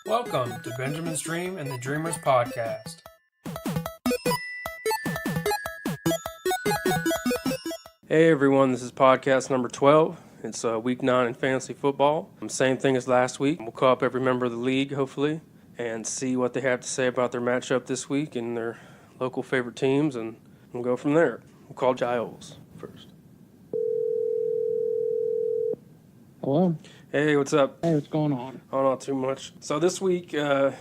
Welcome to Benjamin's Dream and the Dreamers Podcast. Hey everyone, this is podcast number 12. It's week 9 in fantasy football. Same thing as last week. We'll call up every member of the league, hopefully, and see what they have to say about their matchup this week and their local favorite teams, and we'll go from there. We'll call Giles first. Hello. Hey, what's up? Hey, what's going on? Oh, not too much. So this week, you're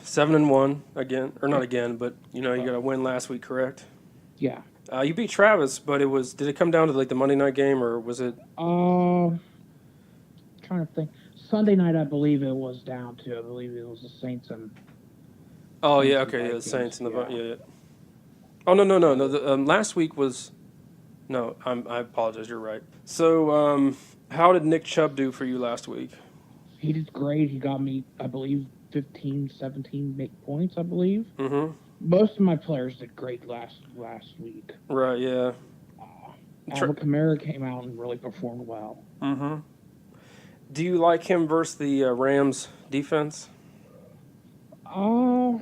7-1 again, or not again, but you got a win last week, correct? Yeah. You beat Travis, but did it come down to like the Monday night game, or was it? Trying to think. Sunday night, I believe it was down to. I believe it was the Saints and. Oh Saints yeah, and okay, yeah, the Vikings, Saints and the yeah. yeah. Oh no. Last week was. No, I apologize. You're right. So, how did Nick Chubb do for you last week? He did great. He got me, I believe, 15, 17 points, I believe. Mm-hmm. Most of my players did great last week. Right. Yeah. Alvin Kamara came out and really performed well. Mm-hmm. Do you like him versus the Rams defense? A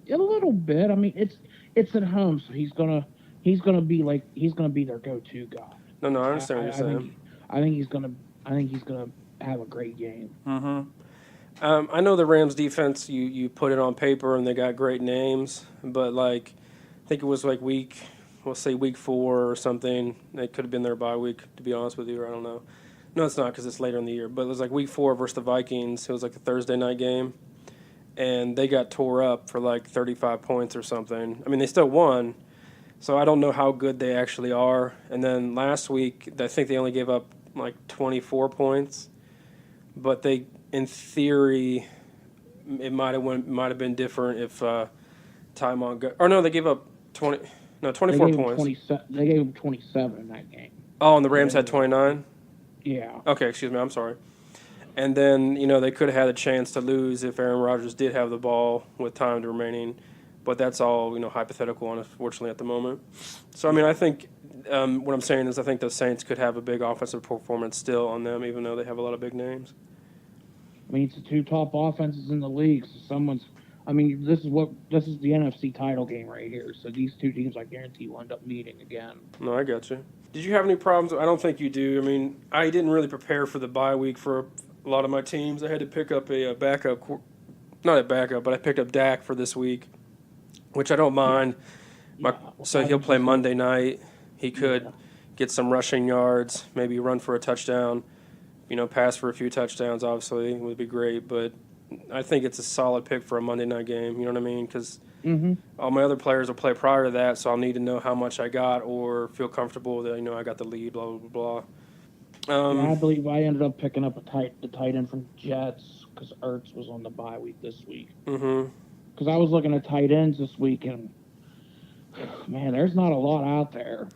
little bit. I mean, it's at home, so he's gonna be their go-to guy. No, I understand what you're saying. I think he's gonna have a great game. Mm-hmm. I know the Rams defense. You put it on paper and they got great names, but I think it was week 4 or something. It could have been their bye week, to be honest with you. Or I don't know. No, it's not because it's later in the year. But it was week 4 versus the Vikings. It was a Thursday night game, and they got tore up for 35 points or something. I mean, they still won. So I don't know how good they actually are. And then last week, I think they only gave up 24 points, but they, in theory, it might have been different if Ty Montgomery. Or no, they gave up 24 points. They gave him 27 in that game. Oh, and the Rams had 29. Yeah. Okay, excuse me. I'm sorry. And then they could have had a chance to lose if Aaron Rodgers did have the ball with time remaining. But that's all, hypothetical, unfortunately, at the moment. So, I mean, I think what I'm saying is I think the Saints could have a big offensive performance still on them, even though they have a lot of big names. I mean, it's the two top offenses in the league. So this is the NFC title game right here. So these two teams, I guarantee, will end up meeting again. No, I got you. Did you have any problems? I don't think you do. I mean, I didn't really prepare for the bye week for a lot of my teams. I had to pick up a backup, not a backup, but I picked up Dak for this week, which I don't mind. So he'll play Monday night. He could get some rushing yards, maybe run for a touchdown, pass for a few touchdowns, obviously, would be great. But I think it's a solid pick for a Monday night game, you know what I mean? Because all my other players will play prior to that, so I'll need to know how much I got or feel comfortable that, I got the lead, blah, blah, blah. I believe I ended up picking up the tight end from Jets because Ertz was on the bye week this week. Mm-hmm. Because I was looking at tight ends this week, and, man, there's not a lot out there.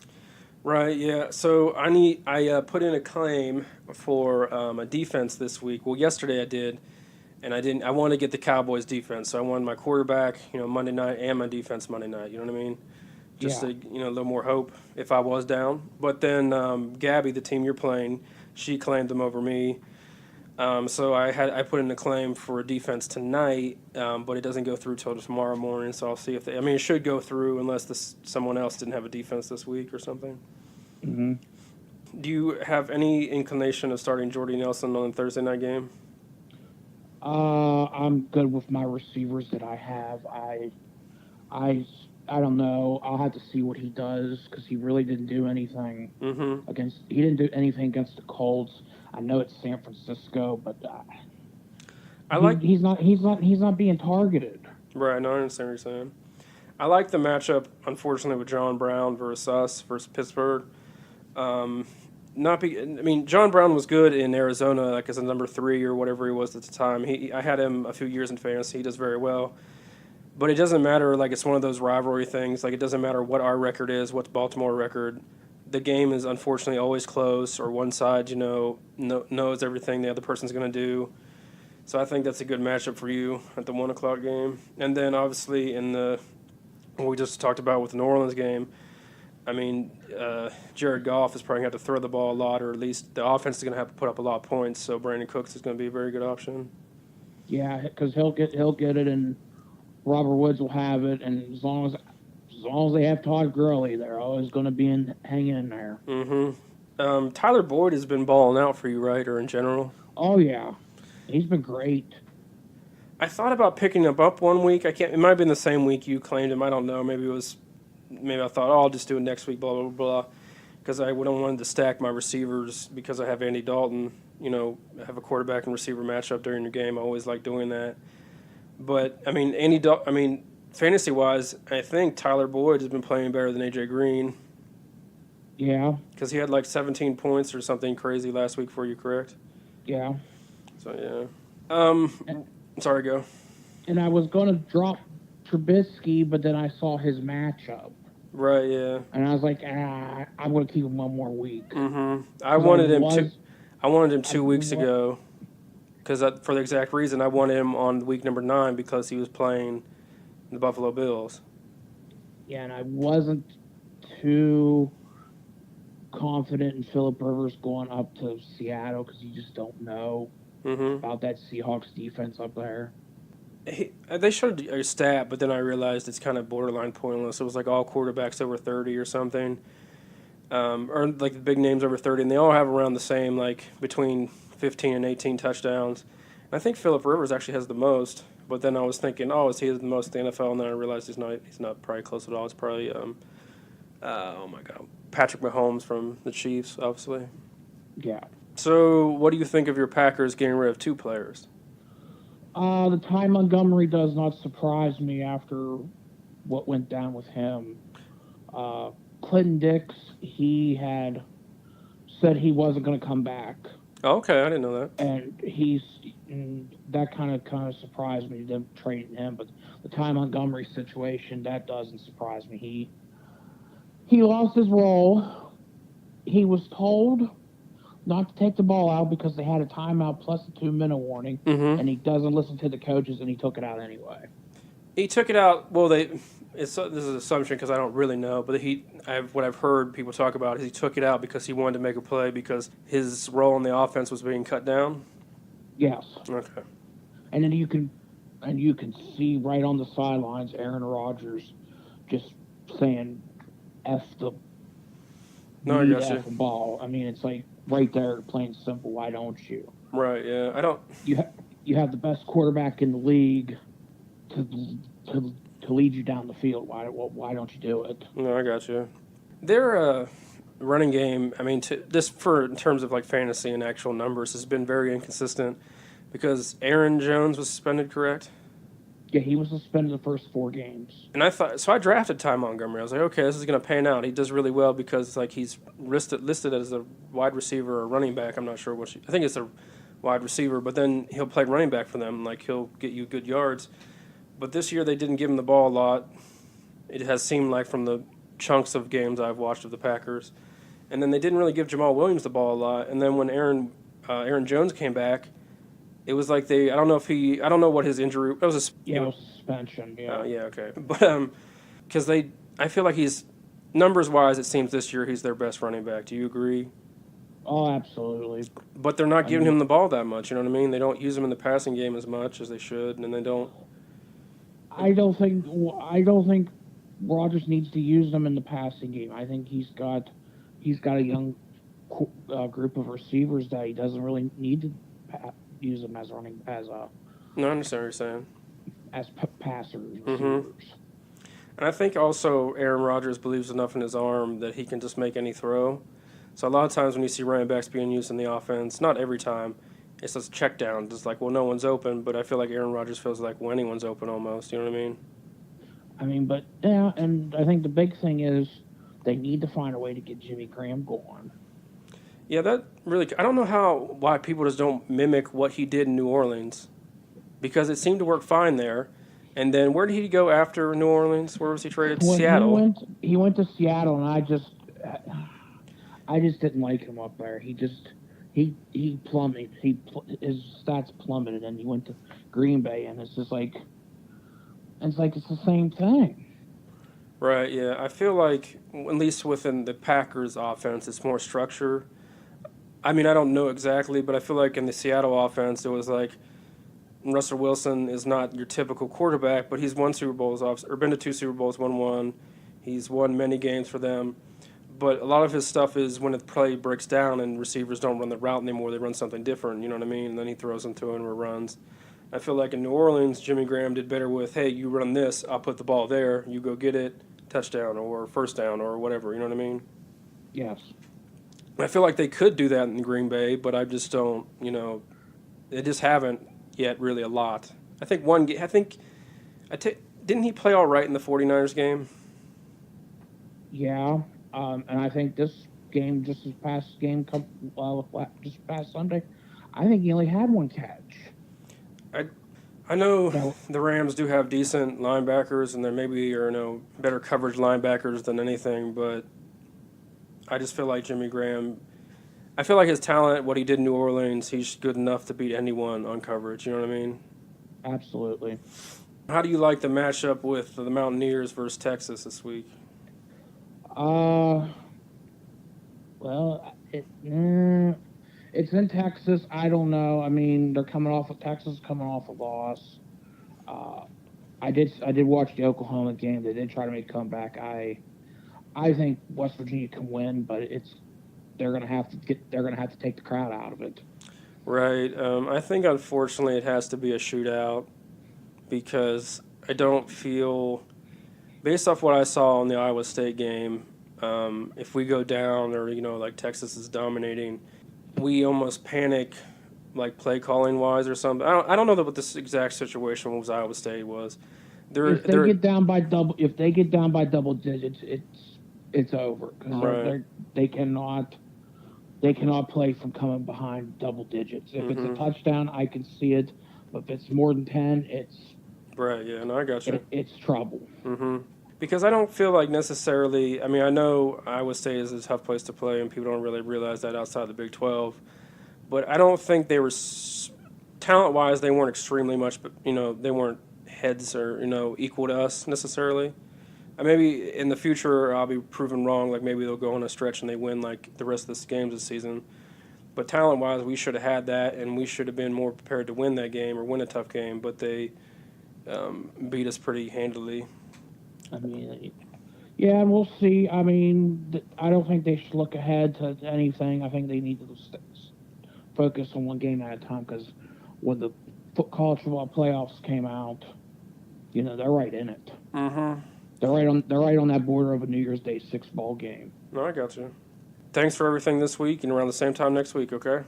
Right, yeah. So I put in a claim for a defense this week. Well, yesterday I did, and I wanted to get the Cowboys defense. So I wanted my quarterback, Monday night, and my defense Monday night. You know what I mean? Just to, a little more hope if I was down. But then Gabby, the team you're playing, she claimed them over me. So I put in a claim for a defense tonight, but it doesn't go through till tomorrow morning. So I'll see if it should go through unless someone else didn't have a defense this week or something. Mm-hmm. Do you have any inclination of starting Jordy Nelson on the Thursday night game? I'm good with my receivers that I have. I don't know. I'll have to see what he does because he really didn't do anything He didn't do anything against the Colts. I know it's San Francisco, but he's not being targeted. Right, no, I understand what you're saying. I like the matchup, unfortunately, with John Brown versus Pittsburgh. John Brown was good in Arizona, as a number 3 or whatever he was at the time. I had him a few years in fantasy. He does very well. But it doesn't matter, it's one of those rivalry things. It doesn't matter what our record is, what's Baltimore record. The game is unfortunately always close, or one side, knows everything the other person's going to do. So I think that's a good matchup for you at the 1 o'clock game. And then obviously in what we just talked about with the New Orleans game, Jared Goff is probably going to have to throw the ball a lot, or at least the offense is going to have to put up a lot of points. So Brandon Cooks is going to be a very good option. Yeah, because he'll get it, and Robert Woods will have it, and as long as they have Todd Gurley, they're always going to be hanging in there. Mm-hmm. Tyler Boyd has been balling out for you, right, or in general? Oh yeah, he's been great. I thought about picking him up one week. I can't. It might have been the same week you claimed him. I don't know. Maybe it was. Maybe I thought, oh, I'll just do it next week. Blah blah blah. Because I wouldn't want to stack my receivers because I have Andy Dalton. You know, have a quarterback and receiver matchup during your game. I always like doing that. But I mean, fantasy wise, I think Tyler Boyd has been playing better than AJ Green. Yeah. Because he had like 17 points or something crazy last week for you, correct? Yeah. So yeah. Sorry, go. And I was going to drop Trubisky, but then I saw his matchup. Right, yeah. And I was like, I'm going to keep him one more week. Mm-hmm. I wanted him 2 weeks ago because for the exact reason I wanted him on week number 9 because he was playing the Buffalo Bills. Yeah, and I wasn't too confident in Phillip Rivers going up to Seattle because you just don't know about that Seahawks defense up there. They showed a stat, but then I realized it's kind of borderline pointless. It was like all quarterbacks over 30 or something, or like the big names over 30, and they all have around the same, like between 15 and 18 touchdowns. And I think Phillip Rivers actually has the most, but then I was thinking, oh, is he the most in the NFL? And then I realized he's not. He's not probably close at all. It's probably, oh my God, Patrick Mahomes from the Chiefs, obviously. Yeah. So, what do you think of your Packers getting rid of 2 players? The Ty Montgomery does not surprise me after what went down with him. Clinton Dix, he had said he wasn't going to come back. Oh, okay, I didn't know that. And that kind of surprised me, them trading him. But the Ty Montgomery situation, that doesn't surprise me. He lost his role. He was told not to take the ball out because they had a timeout plus a 2-minute warning, and he doesn't listen to the coaches, and he took it out anyway. He took it out. Well, this is an assumption because I don't really know, but what I've heard people talk about is he took it out because he wanted to make a play because his role in the offense was being cut down. Yes. Okay. And then you can see right on the sidelines Aaron Rodgers just saying F the No, I got you. ball. I mean, it's like right there, plain and simple. Why don't you? Right. Yeah. I don't. You have the best quarterback in the league to lead you down the field. Why don't you do it? No, I got you. Their running game. I mean, in terms of like fantasy and actual numbers, has been very inconsistent because Aaron Jones was suspended, correct? Yeah, he was suspended the first 4 games. And I drafted Ty Montgomery. I was like, okay, this is going to pan out. He does really well because like he's listed as a wide receiver or running back. I'm not sure I think it's a wide receiver, but then he'll play running back for them. Like he'll get you good yards. But this year they didn't give him the ball a lot. It has seemed like from the chunks of games I've watched of the Packers. And then they didn't really give Jamal Williams the ball a lot. And then when Aaron Jones came back, it was like I don't know what his injury. It was it was suspension. Yeah. Yeah. Okay. But because I feel like he's numbers wise, it seems this year he's their best running back. Do you agree? Oh, absolutely. But they're not giving him the ball that much. You know what I mean? They don't use him in the passing game as much as they should, and they don't. I don't think Rodgers needs to use them in the passing game. I think he's got a young group of receivers that he doesn't really need to use them as running No, I understand what you're saying. As passers. Receivers. And I think also Aaron Rodgers believes enough in his arm that he can just make any throw. So a lot of times when you see running backs being used in the offense, not every time, it's just check down. Just like, well, no one's open, but I feel like Aaron Rodgers feels like, well, anyone's open almost. You know what I mean? I mean, but yeah, and I think the big thing is they need to find a way to get Jimmy Graham going. Yeah, that really. I don't know why people just don't mimic what he did in New Orleans, because it seemed to work fine there. And then where did he go after New Orleans? Where was he traded? Seattle. He went to Seattle, and I just didn't like him up there. He plummeted. His stats plummeted, and he went to Green Bay, and it's just like it's the same thing. Right. Yeah, I feel like at least within the Packers offense, it's more structure. I mean, I don't know exactly, but I feel like in the Seattle offense, it was like Russell Wilson is not your typical quarterback, but he's won Super Bowls, or been to 2 Super Bowls, won one. He's won many games for them. But a lot of his stuff is when the play breaks down and receivers don't run the route anymore, they run something different, you know what I mean? And then he throws them to him or runs. I feel like in New Orleans, Jimmy Graham did better with, hey, you run this, I'll put the ball there, you go get it, touchdown or first down or whatever, you know what I mean? Yes. I feel like they could do that in Green Bay, but I just don't, they just haven't yet really a lot. I think didn't he play all right in the 49ers game? Yeah. And I think this game, just past Sunday, I think he only had one catch. I know No. the Rams do have decent linebackers, and there maybe are better coverage linebackers than anything, but I just feel like Jimmy Graham. I feel like his talent, what he did in New Orleans, he's good enough to beat anyone on coverage. You know what I mean? Absolutely. How do you like the matchup with the Mountaineers versus Texas this week? Well, it's in Texas. I don't know. I mean, Texas coming off a loss. I did watch the Oklahoma game. They did try to make a comeback. I think West Virginia can win, but they're gonna have to take the crowd out of it. Right. I think unfortunately it has to be a shootout because I don't feel, based off what I saw in the Iowa State game, if we go down or like Texas is dominating, we almost panic, like play calling wise or something. I don't know what this exact situation with Iowa State was. If they get down by double digits, it's over because Right. they cannot play from coming behind double digits. If it's a touchdown, I can see it, but if it's more than 10, it's Right. Yeah. No, I got you. it's trouble. Because I don't feel like necessarily. I mean, I know Iowa State is a tough place to play, and people don't really realize that outside the Big 12. But I don't think they were talent-wise. They weren't extremely much, but they weren't heads or equal to us necessarily. Maybe in the future I'll be proven wrong. Like maybe they'll go on a stretch and they win like the rest of the games this season. But talent-wise, we should have had that, and we should have been more prepared to win that game or win a tough game. But they beat us pretty handily. I mean, yeah, and we'll see. I mean, I don't think they should look ahead to anything. I think they need to focus on one game at a time because when the college football playoffs came out, they're right in it. They're right on that border of a New Year's Day 6 ball game. No, I got you. Thanks for everything this week, and around the same time next week, okay?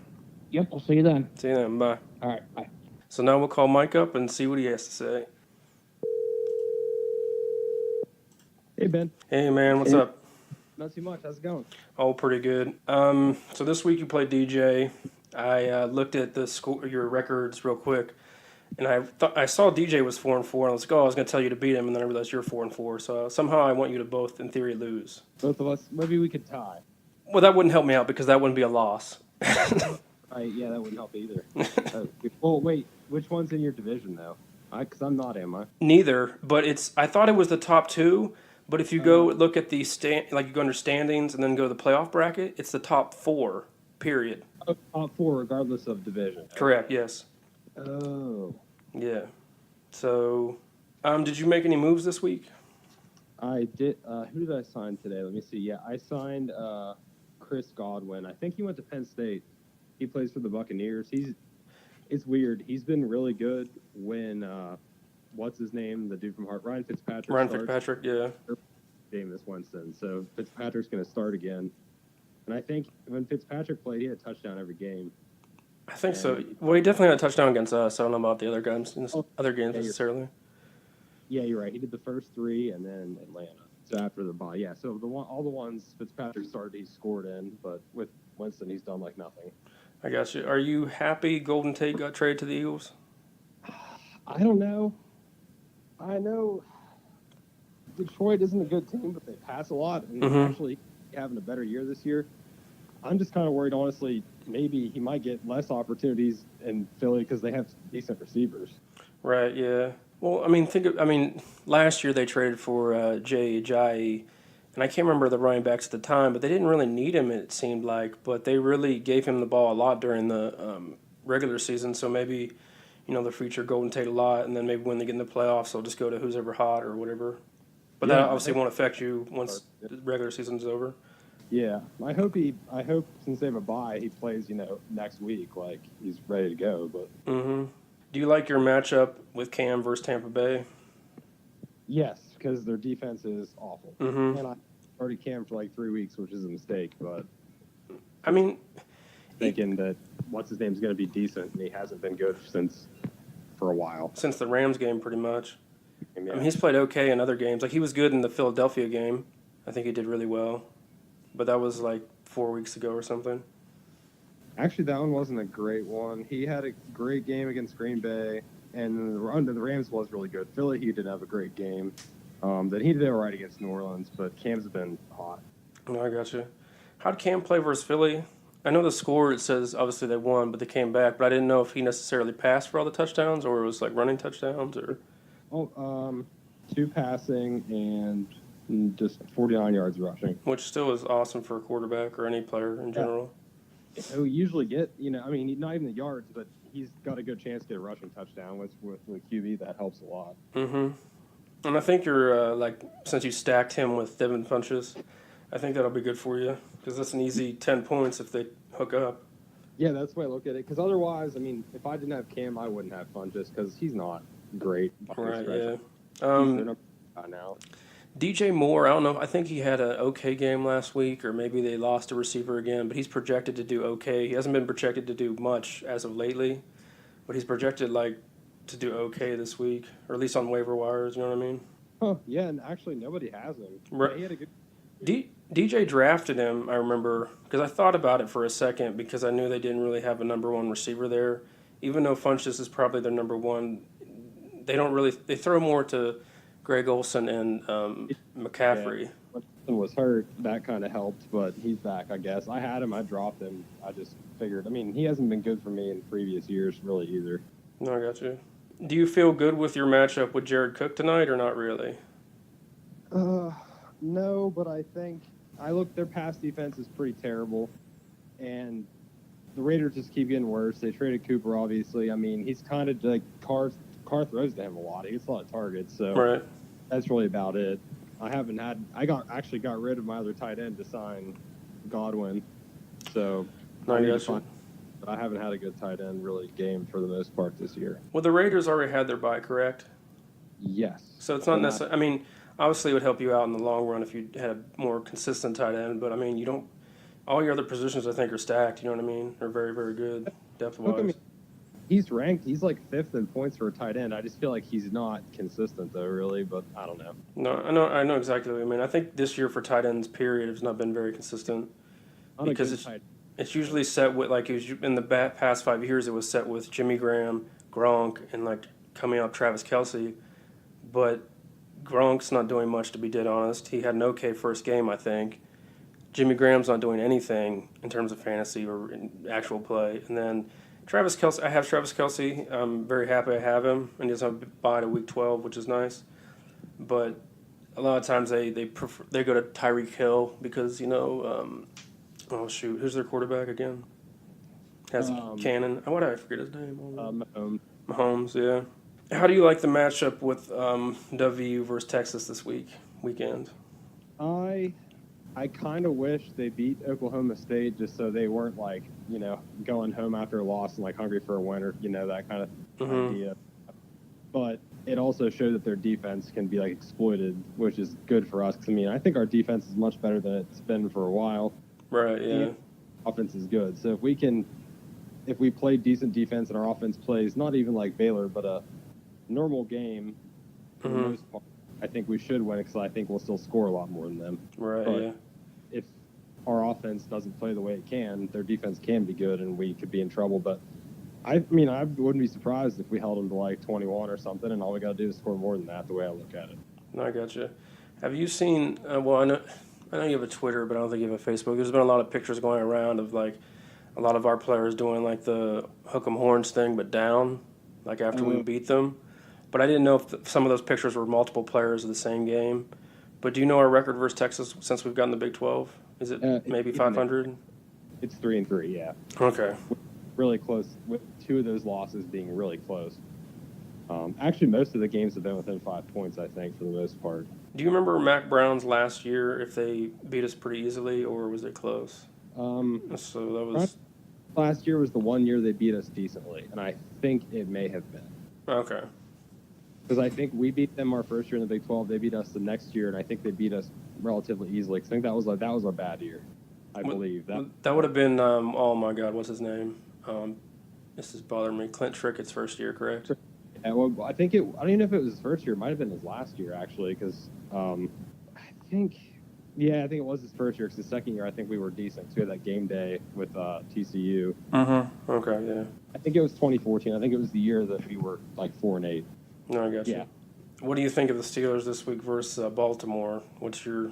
Yep, we'll see you then. See you then. Bye. All right, bye. So now we'll call Mike up and see what he has to say. Hey, Ben. Hey, man, what's up? Not too much. How's it going? Oh, pretty good. So this week you played DJ. I looked at your records real quick, and I saw DJ was 4-4. And I was like, I was going to tell you to beat him, and then I realized you're 4-4. So somehow I want you to both, in theory, lose. Both of us. Maybe we could tie. Well, that wouldn't help me out because that wouldn't be a loss. Yeah, that wouldn't help either. Well, wait. Which one's in your division, though? Because I'm not, am I? Neither, but I thought it was the top two. But if you go look at the you go under standings and then go to the playoff bracket, it's the top 4. Period. Top 4, regardless of division. Correct. Yes. Oh. Yeah. So, did you make any moves this week? I did. Who did I sign today? Let me see. Yeah, I signed Chris Godwin. I think he went to Penn State. He plays for the Buccaneers. It's weird. He's been really good when what's his name? The dude from Ryan Fitzpatrick. Fitzpatrick, yeah. Jameis Winston. So Fitzpatrick's going to start again. And I think when Fitzpatrick played, he had a touchdown every game. I think so. Well, he definitely had a touchdown against us. I don't know about the other games necessarily. Yeah, you're right. He did the first 3 and then Atlanta. So after the bye, yeah. So all the ones Fitzpatrick started, he scored in. But with Winston, he's done like nothing. I got you. Are you happy Golden Tate got traded to the Eagles? I don't know. I know Detroit isn't a good team, but they pass a lot and actually having a better year this year. I'm just kind of worried, honestly. Maybe he might get less opportunities in Philly because they have decent receivers. Right. Yeah. Well, I mean, last year they traded for Jay Ajayi, and I can't remember the running backs at the time, but they didn't really need him. It seemed like, but they really gave him the ball a lot during the regular season. So maybe, they'll feature Golden Tate a lot, and then maybe when they get in the playoffs, they'll just go to who's ever hot or whatever. But Yeah, that I obviously think- won't affect you once the regular season's over. Yeah, I hope since they have a bye, he plays, next week, like he's ready to go. But Mm-hmm. Do you like your matchup with Cam versus Tampa Bay? yes, because their defense is awful. Mm-hmm. And I already Cam for like 3 weeks, which is a mistake. But I mean, thinking that what's his name's going to be decent, and he hasn't been good for a while. since the Rams game, pretty much. And I yeah, mean, he's played okay in other games. Like, he was good in the Philadelphia game. I think he did really well. But that was like 4 weeks ago or something. actually, that one wasn't a great one. He had a great game against Green Bay, and the Rams was really good. Philly, he didn't have a great game. Then he did all right against New Orleans, but Cam's been hot. No, I got you. How'd Cam play versus Philly? I know the score, it says obviously they won, but they came back. But I didn't know if he necessarily passed for all the touchdowns or it was like running touchdowns or. Oh, 2 passing and just 49 yards rushing. Which still is awesome for a quarterback or any player in general. He'll usually get, not even the yards, but he's got a good chance to get a rushing touchdown with the QB. That helps a lot. Mm-hmm. And I think you're, since you stacked him with Devin Funches, I think that'll be good for you because that's an easy 10 points if they hook up. Yeah, that's the way I look at it. Because otherwise, if I didn't have Cam, I wouldn't have fun just because he's not great. by any Right, stretch. yeah. He's their number one now. DJ Moore, I don't know. I think he had an okay game last week, or maybe they lost a receiver again, but he's projected to do okay. He hasn't been projected to do much as of lately, but he's projected to do okay this week, or at least on waiver wires, you know what I mean? Oh, yeah, and actually nobody has him. Right. Yeah, he had a good. DJ drafted him, I remember, because I thought about it for a second because I knew they didn't really have a number one receiver there. Even though Funches is probably their number one, they throw more to Greg Olsen and McCaffrey. Yeah. When Olsen was hurt, that kind of helped, but he's back, I guess. I had him, I dropped him. I just figured, he hasn't been good for me in previous years, really, either. No, I got you. Do you feel good with your matchup with Jared Cook tonight, or not really? No, but I think their pass defense is pretty terrible, and the Raiders just keep getting worse. They traded Cooper, obviously. He's kind of like Carr throws to him a lot. He gets a lot of targets, so Right. that's really about it. I got rid of my other tight end to sign Godwin, so No, I need to got you. find- but I haven't had a good tight end really game for the most part this year. Well, the Raiders already had their bye, correct? Yes. So it's not necessarily. Obviously, it would help you out in the long run if you had a more consistent tight end. But you don't. All your other positions, I think, are stacked. You know what I mean? Are very, very good depth wise. He's ranked. He's like 5th in points for a tight end. I just feel like he's not consistent though, really. But I don't know. No, I know exactly what you mean. I think this year for tight ends, period, has not been very consistent Not a because good it's tight- it's usually set with in the past 5 years it was set with Jimmy Graham, Gronk, and coming up Travis Kelce, but Gronk's not doing much, to be dead honest. He had an okay first game, I think. Jimmy Graham's not doing anything in terms of fantasy or in actual play, and then Travis Kelce. I have Travis Kelce. I'm very happy I have him, and he doesn't have to buy to week 12, which is nice. But a lot of times they go to Tyreek Hill because oh shoot, who's their quarterback again? Has Cannon. Why did I forget his name? Mahomes, yeah. How do you like the matchup with WVU versus Texas this weekend? I kind of wish they beat Oklahoma State just so they weren't going home after a loss and hungry for a win or that kind of idea. But it also showed that their defense can be exploited, which is good for us. 'Cause, I think our defense is much better than it's been for a while. Right, yeah. Offense is good. So if we play decent defense and our offense plays not even like Baylor, but a normal game for the most part, I think we should win because I think we'll still score a lot more than them. Right, But yeah. if our offense doesn't play the way it can, their defense can be good and we could be in trouble. But I wouldn't be surprised if we held them to 21 or something, and all we got to do is score more than that. The way I look at it. No, I got you. Have you seen? I know you have a Twitter, but I don't think you have a Facebook. There's been a lot of pictures going around of a lot of our players doing the hook 'em horns thing, but down, after we beat them. But I didn't know if some of those pictures were multiple players of the same game. But do you know our record versus Texas since we've gotten the Big 12? Is it maybe 500? It's 3-3, yeah. Okay. really close, with 2 of those losses being really close. Actually, most of the games have been within 5 points, I think, for the most part. Do you remember Mac Brown's last year, if they beat us pretty easily, or was it close? So that was... Last year was the one year they beat us decently, and I think it may have been. Okay. Because I think we beat them our first year in the Big 12. They beat us the next year, and I think they beat us relatively easily. 'Cause I think that was a bad year, I believe. That would have been, oh my God, what's his name? This is bothering me. Clint Trickett's first year, correct? Yeah, well, I don't even know if it was his first year. It might have been his last year, actually, because I think it was his first year. Because the second year, I think we were decent. So we had that game day with TCU. Okay, yeah. I think it was 2014. I think it was the year that we were like 4-8. No, I got you. Yeah. What do you think of the Steelers this week versus Baltimore? What's your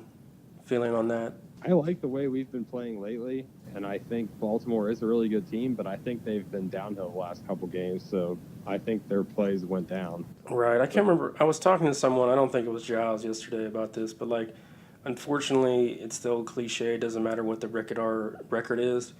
feeling on that? I like the way we've been playing lately, and I think Baltimore is a really good team, but I think they've been downhill the last couple games, so I think their plays went down. Right. I can't remember. I was talking to someone, I don't think it was Giles yesterday, about this, but, like, unfortunately, it's still cliche. It doesn't matter what the record is.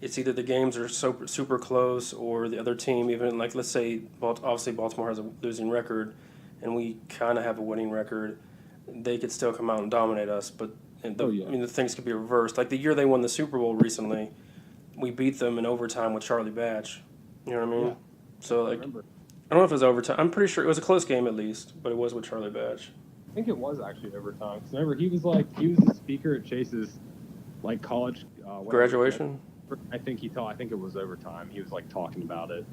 It's either the games are super close or the other team, even, like, let's say, obviously Baltimore has a losing record, and we kind of have a winning record. They could still come out and dominate us, but I mean, the things could be reversed. Like the year they won the Super Bowl recently, we beat them in overtime with Charlie Batch. You know what I mean? Yeah. So, like, I don't know if it was overtime. I'm pretty sure it was a close game at least, but it was with Charlie Batch. I think it was actually overtime. Because remember, he was the speaker at Chase's, like, college Graduation? I think it was overtime. He was, like, talking about it.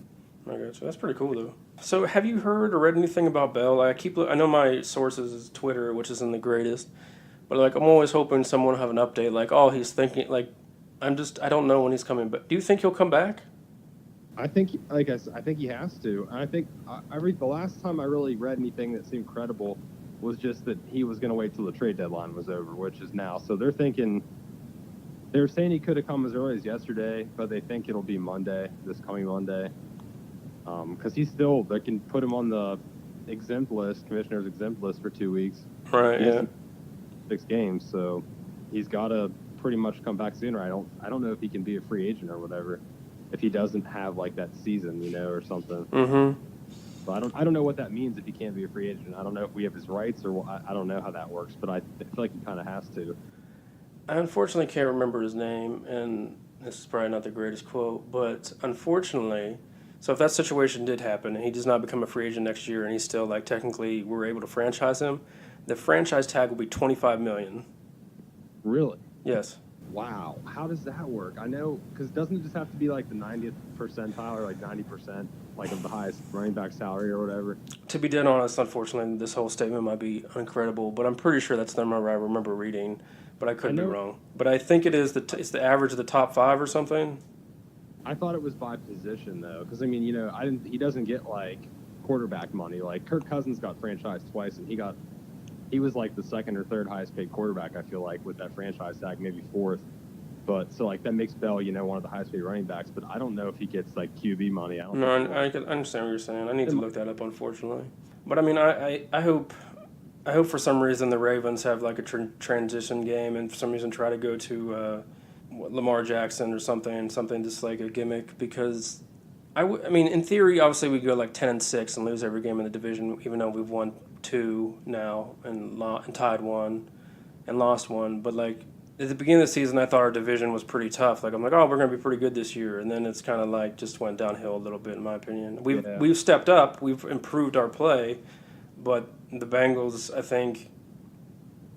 I got you. That's pretty cool, though. So, have you heard or read anything about Bell? I know my sources is Twitter, which isn't the greatest. But, like, I'm always hoping someone will have an update, like, oh, he's thinking, like, I don't know when he's coming back. Do you think he'll come back? I think, like I said, I think he has to. And I think the last time I really read anything that seemed credible was just that he was going to wait till the trade deadline was over, which is now. So they're saying he could have come as early as yesterday, but they think it'll be this coming Monday. Because they can put him on the commissioner's exempt list for 2 weeks. Right, yeah. 6 games, so he's got to pretty much come back sooner. I don't know if he can be a free agent or whatever if he doesn't have like that season, or something. So I don't know what that means if he can't be a free agent. I don't know if we have his rights or I don't know how that works, but I feel like he kind of has to. I unfortunately can't remember his name, and this is probably not the greatest quote, but unfortunately, so if that situation did happen and he does not become a free agent next year and he's still, like, technically we're able to franchise him, the franchise tag will be $25 million. Really? Yes. Wow. How does that work? I know, because doesn't it just have to be like the 90th percentile or like 90%, like of the highest running back salary or whatever? To be dead honest, unfortunately, this whole statement might be incredible, but I'm pretty sure that's the number I remember reading, but I could be wrong. But I think it is it's the average of the top 5 or something. I thought it was by position though, because I mean, he doesn't get like quarterback money. Like Kirk Cousins got franchised twice, and he was like the second or third highest paid quarterback, I feel like, with that franchise tag, maybe 4th. But so like that makes Bell, one of the highest paid running backs. But I don't know if he gets like QB money. I understand what you're saying. I need to look that up, unfortunately. But I mean, I hope for some reason the Ravens have like a transition game, and for some reason try to go to Lamar Jackson or something just like a gimmick, because I mean, in theory, obviously we go like 10-6 and lose every game in the division, even though we've won 2 now and tied 1 and lost 1. But like at the beginning of the season, I thought our division was pretty tough. Like I'm like, oh, we're gonna be pretty good this year, and then it's kind of like just went downhill a little bit, in my opinion. We've stepped up, we've improved our play, but the Bengals, I think,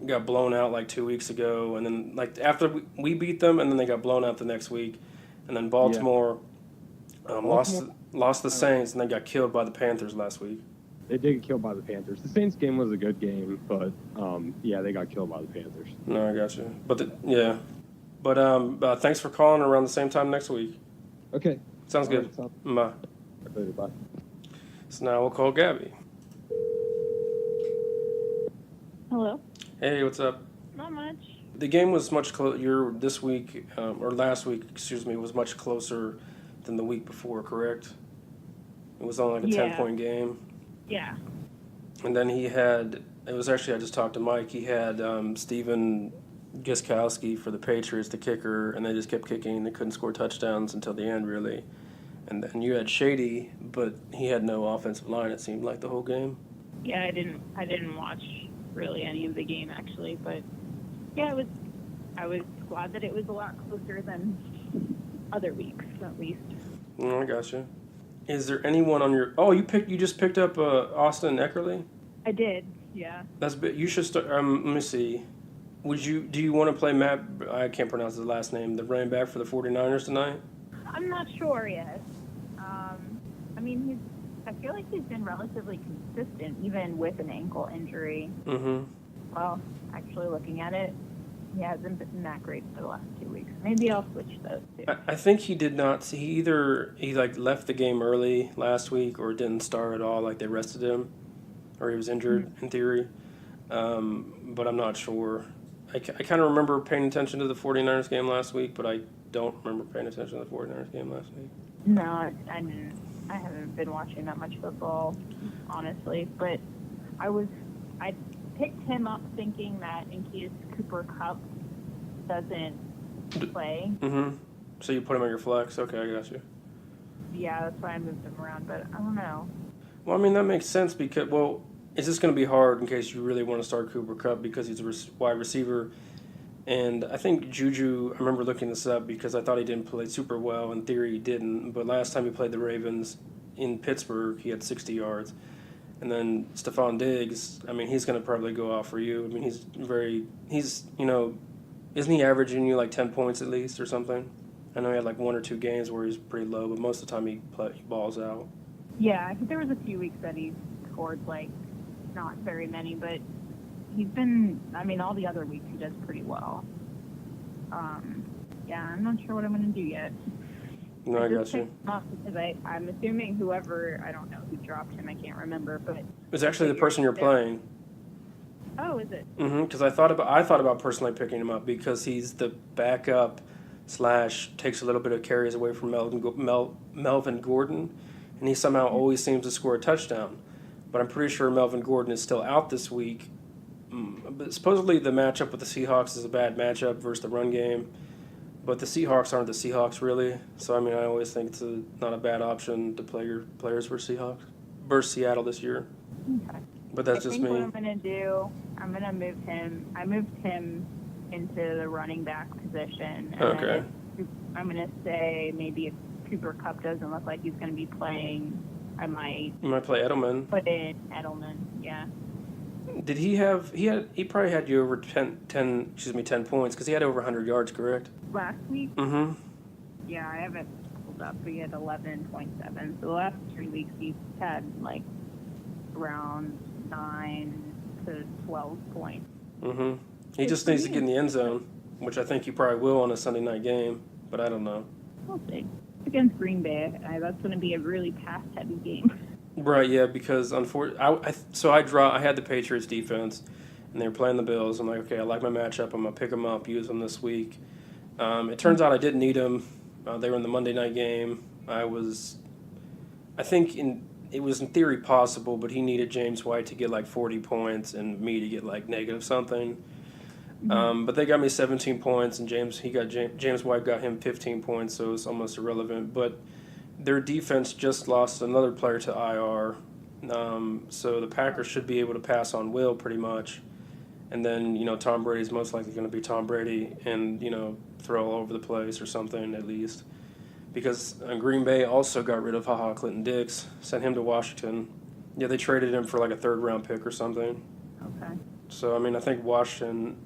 got blown out like 2 weeks ago, and then like after we beat them, and then they got blown out the next week, and then Baltimore. Lost the Saints, and then got killed by the Panthers last week. They did get killed by the Panthers. The Saints game was a good game, but they got killed by the Panthers. No, I got you. But thanks for calling around the same time next week. Okay. Sounds good. Bye. Bye. So now we'll call Gabby. Hello. Hey, what's up? Not much. The game was much closer. This week, or last week, excuse me, was much closer than the week before, correct? It was only like a 10-point game. Yeah. And then I just talked to Mike, he had Steven Gostkowski for the Patriots, the kicker, and they just kept kicking. They couldn't score touchdowns until the end, really. And then you had Shady, but he had no offensive line, it seemed like, the whole game. Yeah, I didn't watch really any of the game actually, but yeah, I was glad that it was a lot closer than other weeks at least. Oh, I gotcha. Is there anyone on your? Oh, you just picked up Austin Eckerly. I did, yeah. That's bit. You should start. Let me see. Do you want to play Matt? I can't pronounce his last name. The running back for the 49ers tonight. I'm not sure yet. I mean, I feel like he's been relatively consistent even with an ankle injury. Mm-hmm. Well, actually looking at it, he hasn't been that great for the last 2 weeks. Maybe I'll switch those two. I think he did not. He like left the game early last week or didn't start at all. Like they rested him, or he was injured in theory. But I'm not sure. I kind of remember paying attention to the 49ers game last week, but I don't remember paying attention to the 49ers game last week. No, I didn't. I haven't been watching that much football, honestly. But I picked him up thinking that in case Cooper Kupp doesn't play. Mm-hmm. So you put him on your flex. Okay, I got you. Yeah, that's why I moved him around. But I don't know. Well, I mean, that makes sense because, well, it's just going to be hard in case you really want to start Cooper Kupp because he's a wide receiver. And I think Juju, I remember looking this up because I thought he didn't play super well. In theory, he didn't. But last time he played the Ravens in Pittsburgh, he had 60 yards. And then Stephon Diggs, I mean, he's going to probably go off for you. I mean, isn't he averaging you like 10 points at least or something? I know he had like 1 or 2 games where he's pretty low, but most of the time he balls out. Yeah, I think there was a few weeks that he scored like not very many, but he's been. I mean, all the other weeks he does pretty well. Yeah, I'm not sure what I'm going to do yet. No, I got just you. picked him up because I'm assuming whoever, I don't know who dropped him, I can't remember, but. It's actually the person you're playing. Oh, is it? Because I thought about personally picking him up because he's the backup / takes a little bit of carries away from Melvin Gordon, and he somehow always seems to score a touchdown. But I'm pretty sure Melvin Gordon is still out this week. But supposedly the matchup with the Seahawks is a bad matchup versus the run game. But the Seahawks aren't the Seahawks really. So I mean, I always think it's not a bad option to play your players versus Seattle this year. Okay. But that's I just think me. what I'm going to do, I'm going to move him. I moved him into the running back position. And Okay. then I'm going to say maybe if Cooper Kupp doesn't look like he's going to be playing, I might You might play Edelman. put in Edelman. Yeah. Did he have? He probably had you over 10 points because he had over 100 yards, correct? Last week, Mm-hmm. yeah, I haven't pulled up, but he had 11.7. So the last 3 weeks he's had like around 9 to 12 points. Mm-hmm. He just needs to get in the end zone, which I think he probably will on a Sunday night game, but I don't know. We'll see. Against Green Bay, that's going to be a really pass-heavy game. Right, yeah, because I had the Patriots defense, and they were playing the Bills. I'm like, okay, I like my matchup. I'm gonna pick them up, use them this week. It turns out I didn't need them. They were in the Monday night game. It was in theory possible, but he needed James White to get like 40 points and me to get like negative something. But they got me 17 points, and James White got him 15 points, so it's almost irrelevant. But their defense just lost another player to IR, so the Packers should be able to pass on Will pretty much. And then, Tom Brady's most likely going to be Tom Brady and, throw all over the place or something at least. Because Green Bay also got rid of Clinton Dix, sent him to Washington. Yeah, they traded him for like a third-round pick or something. Okay. So, I mean, I think Washington,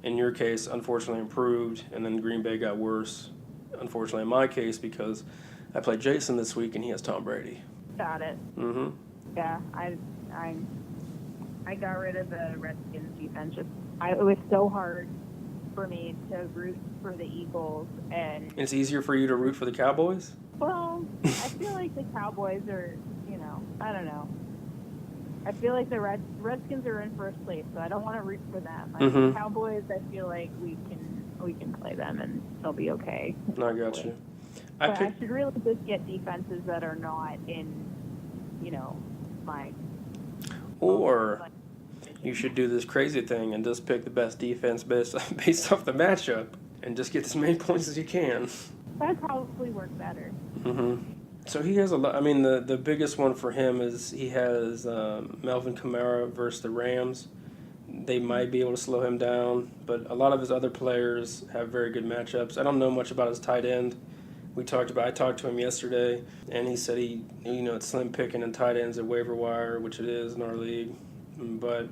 in your case, unfortunately improved, and then Green Bay got worse, unfortunately in my case, because I played Jason this week and he has Tom Brady. Got it. Mm-hmm. Yeah, I got rid of the Redskins defense. It was so hard for me to root for the Eagles, and It's easier for you to root for the Cowboys? well, I feel like the Cowboys are, I don't know. I feel like the Redskins are in first place, so I don't want to root for them. Mhm. The Cowboys, I feel like we can play them and they'll be okay. No, I got you. But I should really just get defenses that are not in, my. Or you should do this crazy thing and just pick the best defense based off the matchup and just get as many points as you can. That'd probably work better. Mm-hmm. So he has a lot. I mean, the biggest one for him is he has Melvin Kamara versus the Rams. They might be able to slow him down, but a lot of his other players have very good matchups. I don't know much about his tight end. I talked to him yesterday, and he said it's slim picking in tight ends at waiver wire, which it is in our league. But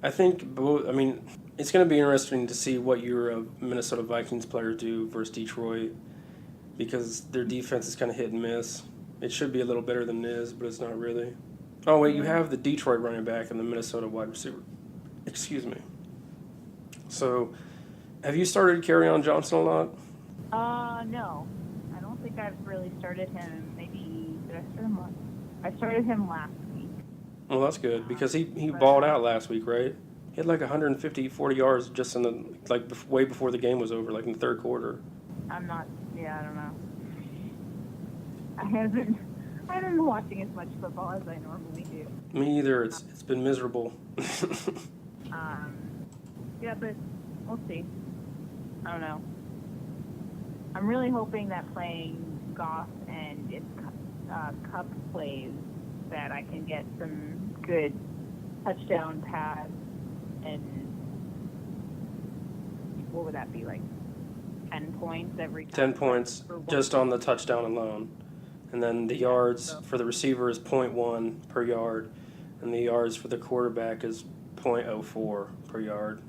I think both. I mean, it's going to be interesting to see what your Minnesota Vikings players do versus Detroit, because their defense is kind of hit and miss. It should be a little better than it is, but it's not really. Oh wait, you have the Detroit running back and the Minnesota wide receiver. Excuse me. So, have you started Kerryon Johnson a lot? No. I don't think I've really started him. Maybe, did I start him last? I started him last week. Well, that's good, because he balled out last week, right? He had like 40 yards just in the, way before the game was over, like in the third quarter. I don't know. I haven't been watching as much football as I normally do. Me either. It's been miserable. Yeah, but we'll see. I don't know. I'm really hoping that playing Goff and its Cup plays that I can get some good touchdown pass and what would that be, like 10 points every time? 10 points just on the touchdown alone. And then the yards for the receiver is 0.1 per yard, and the yards for the quarterback is 0.04 per yard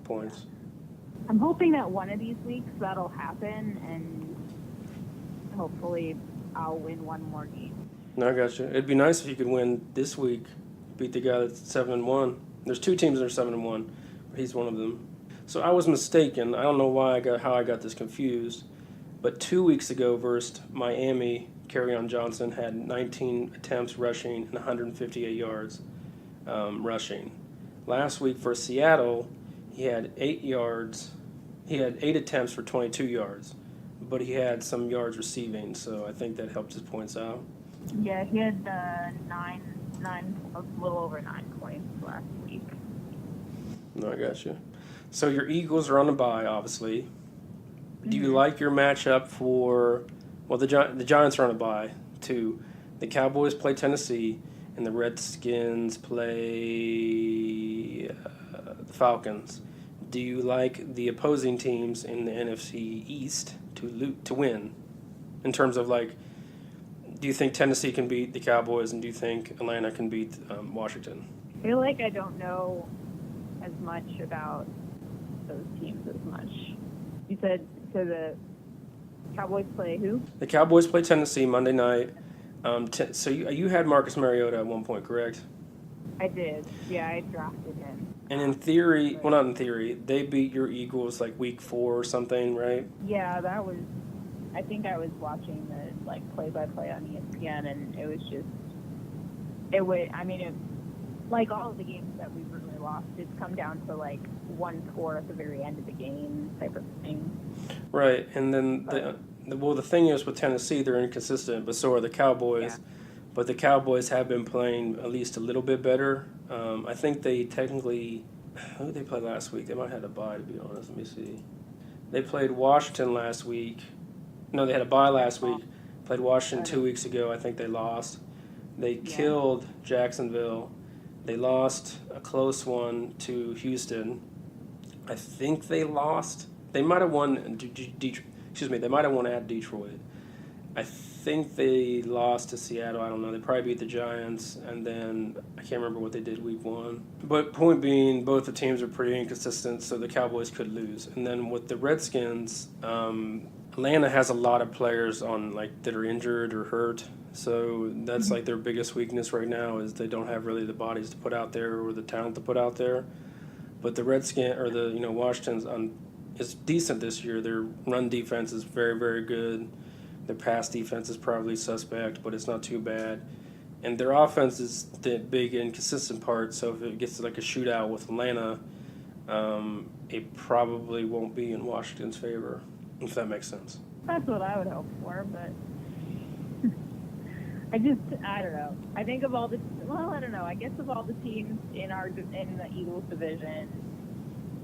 points. I'm hoping that one of these weeks that'll happen, and hopefully I'll win one more game. No, I got you. It'd be nice if you could win this week, beat the guy that's 7-1. There's 2 teams that are 7-1, but he's one of them. So I was mistaken. I don't know how I got this confused, but 2 weeks ago versus Miami, Kerryon Johnson had 19 attempts rushing and 158 yards rushing. Last week for Seattle, he had 8 yards. He had 8 attempts for 22 yards, but he had some yards receiving, so I think that helped his points out. Yeah, he had a little over 9 points last week. No, I got you. So your Eagles are on a bye, obviously. Do you like your matchup for? Well, the Giants are on a bye too. The Cowboys play Tennessee, and the Redskins play the Falcons. Do you like the opposing teams in the NFC East to win? In terms of do you think Tennessee can beat the Cowboys, and do you think Atlanta can beat Washington? I feel like I don't know as much about those teams as much. You said so the Cowboys play who? The Cowboys play Tennessee Monday night. So you had Marcus Mariota at one point, correct? I did. Yeah, I drafted him. And in theory, well, not in theory, they beat your Eagles week 4 or something, right? Yeah, that was. I think I was watching the play-by-play on ESPN, and it was just. It would. I mean, like all of the games that we've really lost, it's come down to one score at the very end of the game type of thing. Right, and then the thing is with Tennessee, they're inconsistent, but so are the Cowboys. Yeah. But the Cowboys have been playing at least a little bit better. I think they technically, who did they play last week? They might have had a bye, to be honest. Let me see. They played Washington last week. No, they had a bye last week. Played Washington 2 weeks ago. I think they lost. They killed Jacksonville. They lost a close one to Houston. I think they lost. They might have won. They might have won at Detroit. I think they lost to Seattle. I don't know. They probably beat the Giants, and then I can't remember what they did week 1. But point being, both the teams are pretty inconsistent, so the Cowboys could lose. And then with the Redskins, Atlanta has a lot of players on that are injured or hurt. So that's their biggest weakness right now is they don't have really the bodies to put out there or the talent to put out there. But the Washington's is decent this year. Their run defense is very, very good. Their pass defense is probably suspect, but it's not too bad. And their offense is the big inconsistent part, so if it gets to a shootout with Atlanta, it probably won't be in Washington's favor, if that makes sense. That's what I would hope for, but I don't know. I think of all the, I don't know. I guess of all the teams in the Eagles division,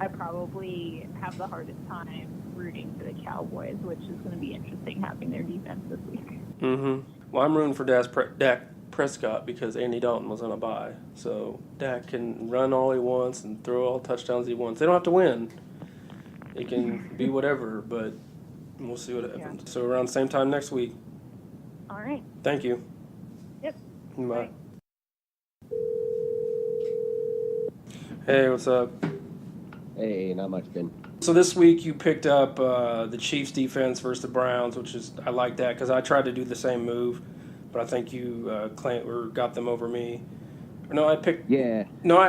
I probably have the hardest time rooting for the Cowboys, which is going to be interesting having their defense this week. Well, I'm rooting for Dak Prescott because Andy Dalton was on a bye. So Dak can run all he wants and throw all touchdowns he wants. They don't have to win. It can be whatever, but we'll see what happens. Yeah. So around the same time next week. All right. Thank you. Yep. Bye. Bye. Hey, what's up? Hey, not much, Ben. So this week you picked up the Chiefs defense versus the Browns, which is I like that because I tried to do the same move, but I think you got them over me. No, I picked. Yeah. No,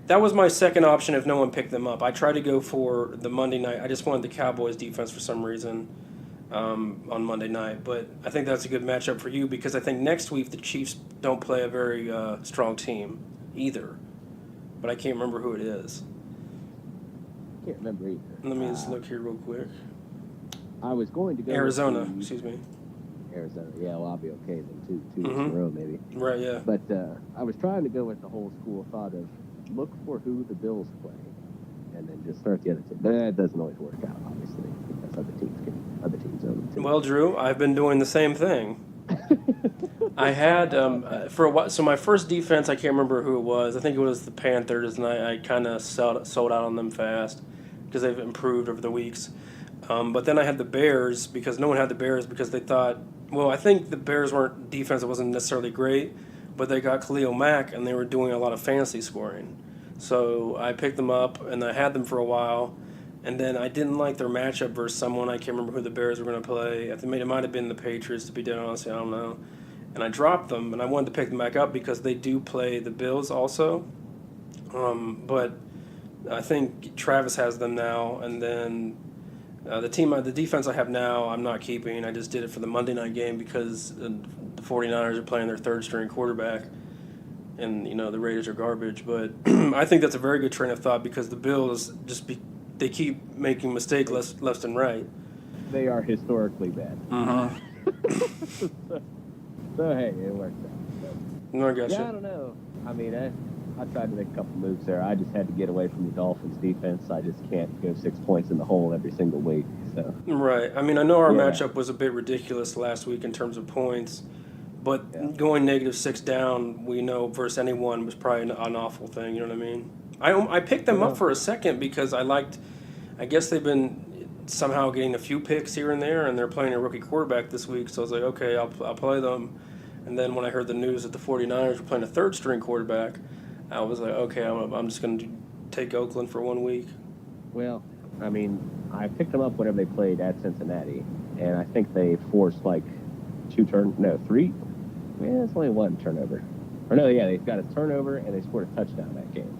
that was my second option if no one picked them up. I tried to go for the Monday night. I just wanted the Cowboys defense for some reason on Monday night, but I think that's a good matchup for you because I think next week the Chiefs don't play a very strong team either, but I can't remember who it is. Can't remember either. Let me just look here real quick. I was going to go Arizona, with excuse me. Arizona. Yeah, well, I'll be okay then. Two weeks Mm-hmm. in a row, maybe. Right, yeah. But I was trying to go with the whole school of thought of look for who the Bills play, and then just start the other team. But that doesn't always work out, obviously, because other teams own them too. Well, Drew, I've been doing the same thing. I had for a while. So my first defense, I can't remember who it was. I think it was the Panthers, and I kind of sold out on them fast because they've improved over the weeks. But then I had the Bears because no one had the Bears because they thought, well, I think the Bears weren't defense that wasn't necessarily great, but they got Khalil Mack and they were doing a lot of fantasy scoring. So I picked them up and I had them for a while. And then I didn't like their matchup versus someone. I can't remember who the Bears were going to play. I think it might have been the Patriots, to be dead honest. I don't know. And I dropped them, and I wanted to pick them back up because they do play the Bills also. But I think Travis has them now. And then the defense I have now, I'm not keeping. I just did it for the Monday night game because the 49ers are playing their third-string quarterback. And, the Raiders are garbage. But I think that's a very good train of thought because the Bills they keep making mistakes left and right. They are historically bad. Mm-hmm. So hey, it works out. So, No, I got yeah, I you. don't know. I mean, I tried to make a couple moves there. I just had to get away from the Dolphins defense. I just can't go 6 points in the hole every single week. So Right. I mean, I know our Yeah. matchup was a bit ridiculous last week in terms of points, but Yeah. going -6 down, we know versus anyone was probably an awful thing. You know what I mean? I picked them Yeah. up for a second because I guess they've been somehow getting a few picks here and there, and they're playing a rookie quarterback this week. So I was like, okay, I'll play them. And then when I heard the news that the 49ers were playing a third-string quarterback, I was like, okay, I'm just going to take Oakland for 1 week. Well, I mean, I picked them up whenever they played at Cincinnati, and I think they forced like three. Yeah, it's only one turnover. Or no, yeah, they got a turnover and they scored a touchdown that game.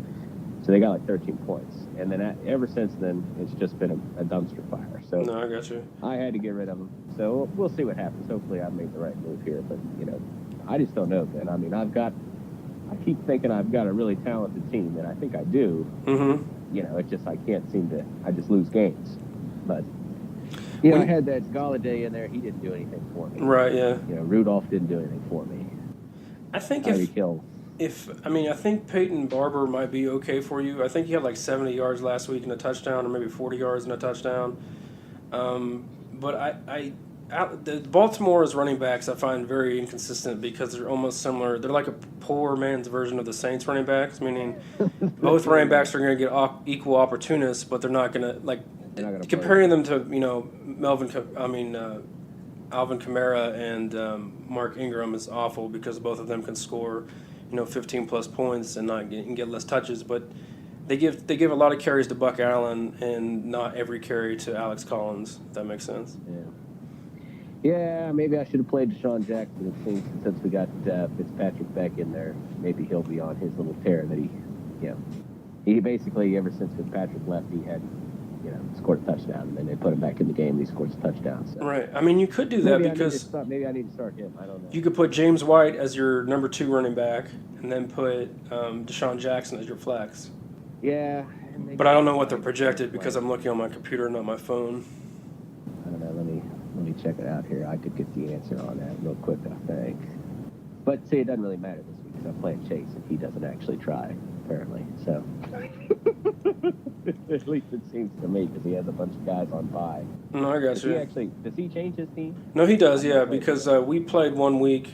So they got like 13 points. And then ever since then, it's just been a dumpster fire. So No, I got you. I had to get rid of them. So we'll see what happens. Hopefully I made the right move here. But, I just don't know, Ben. I mean, I keep thinking I've got a really talented team, and I think I do. Mm-hmm. It's just I can't seem to. I just lose games. But I had that Galladay in there. He didn't do anything for me. Right, yeah. Rudolph didn't do anything for me. I think Tyreek Hill. I think Peyton Barber might be okay for you. I think he had like 70 yards last week and a touchdown, or maybe 40 yards and a touchdown. But the Baltimore's running backs I find very inconsistent because they're almost similar. They're like a poor man's version of the Saints running backs, meaning both running backs are going to get equal opportunists, but they're not going to comparing them to Alvin Kamara and Mark Ingram is awful because both of them can score 15 plus points and get less touches, but they give a lot of carries to Buck Allen and not every carry to Alex Collins, if that makes sense. Yeah, maybe I should have played Deshaun Jackson. It seems since we got Fitzpatrick back in there, maybe he'll be on his little tear that he basically, ever since Fitzpatrick left, he had scored a touchdown, and then they put him back in the game and he scores a touchdown. So. Right. I mean, you could do that because maybe I need to start him. I don't know. you could put James White as your number 2 running back and then put Deshaun Jackson as your flex. Yeah. But I don't know what they're projected because I'm looking on my computer, not my phone. I don't know. Let me check it out here. I could get the answer on that real quick, I think. But see, it doesn't really matter this week because I'm playing Chase and he doesn't actually try, apparently. So. At least it seems to me, because he has a bunch of guys on bye. No, I got Does he change his team? No, he does, I've yeah, never played because with we played 1 week.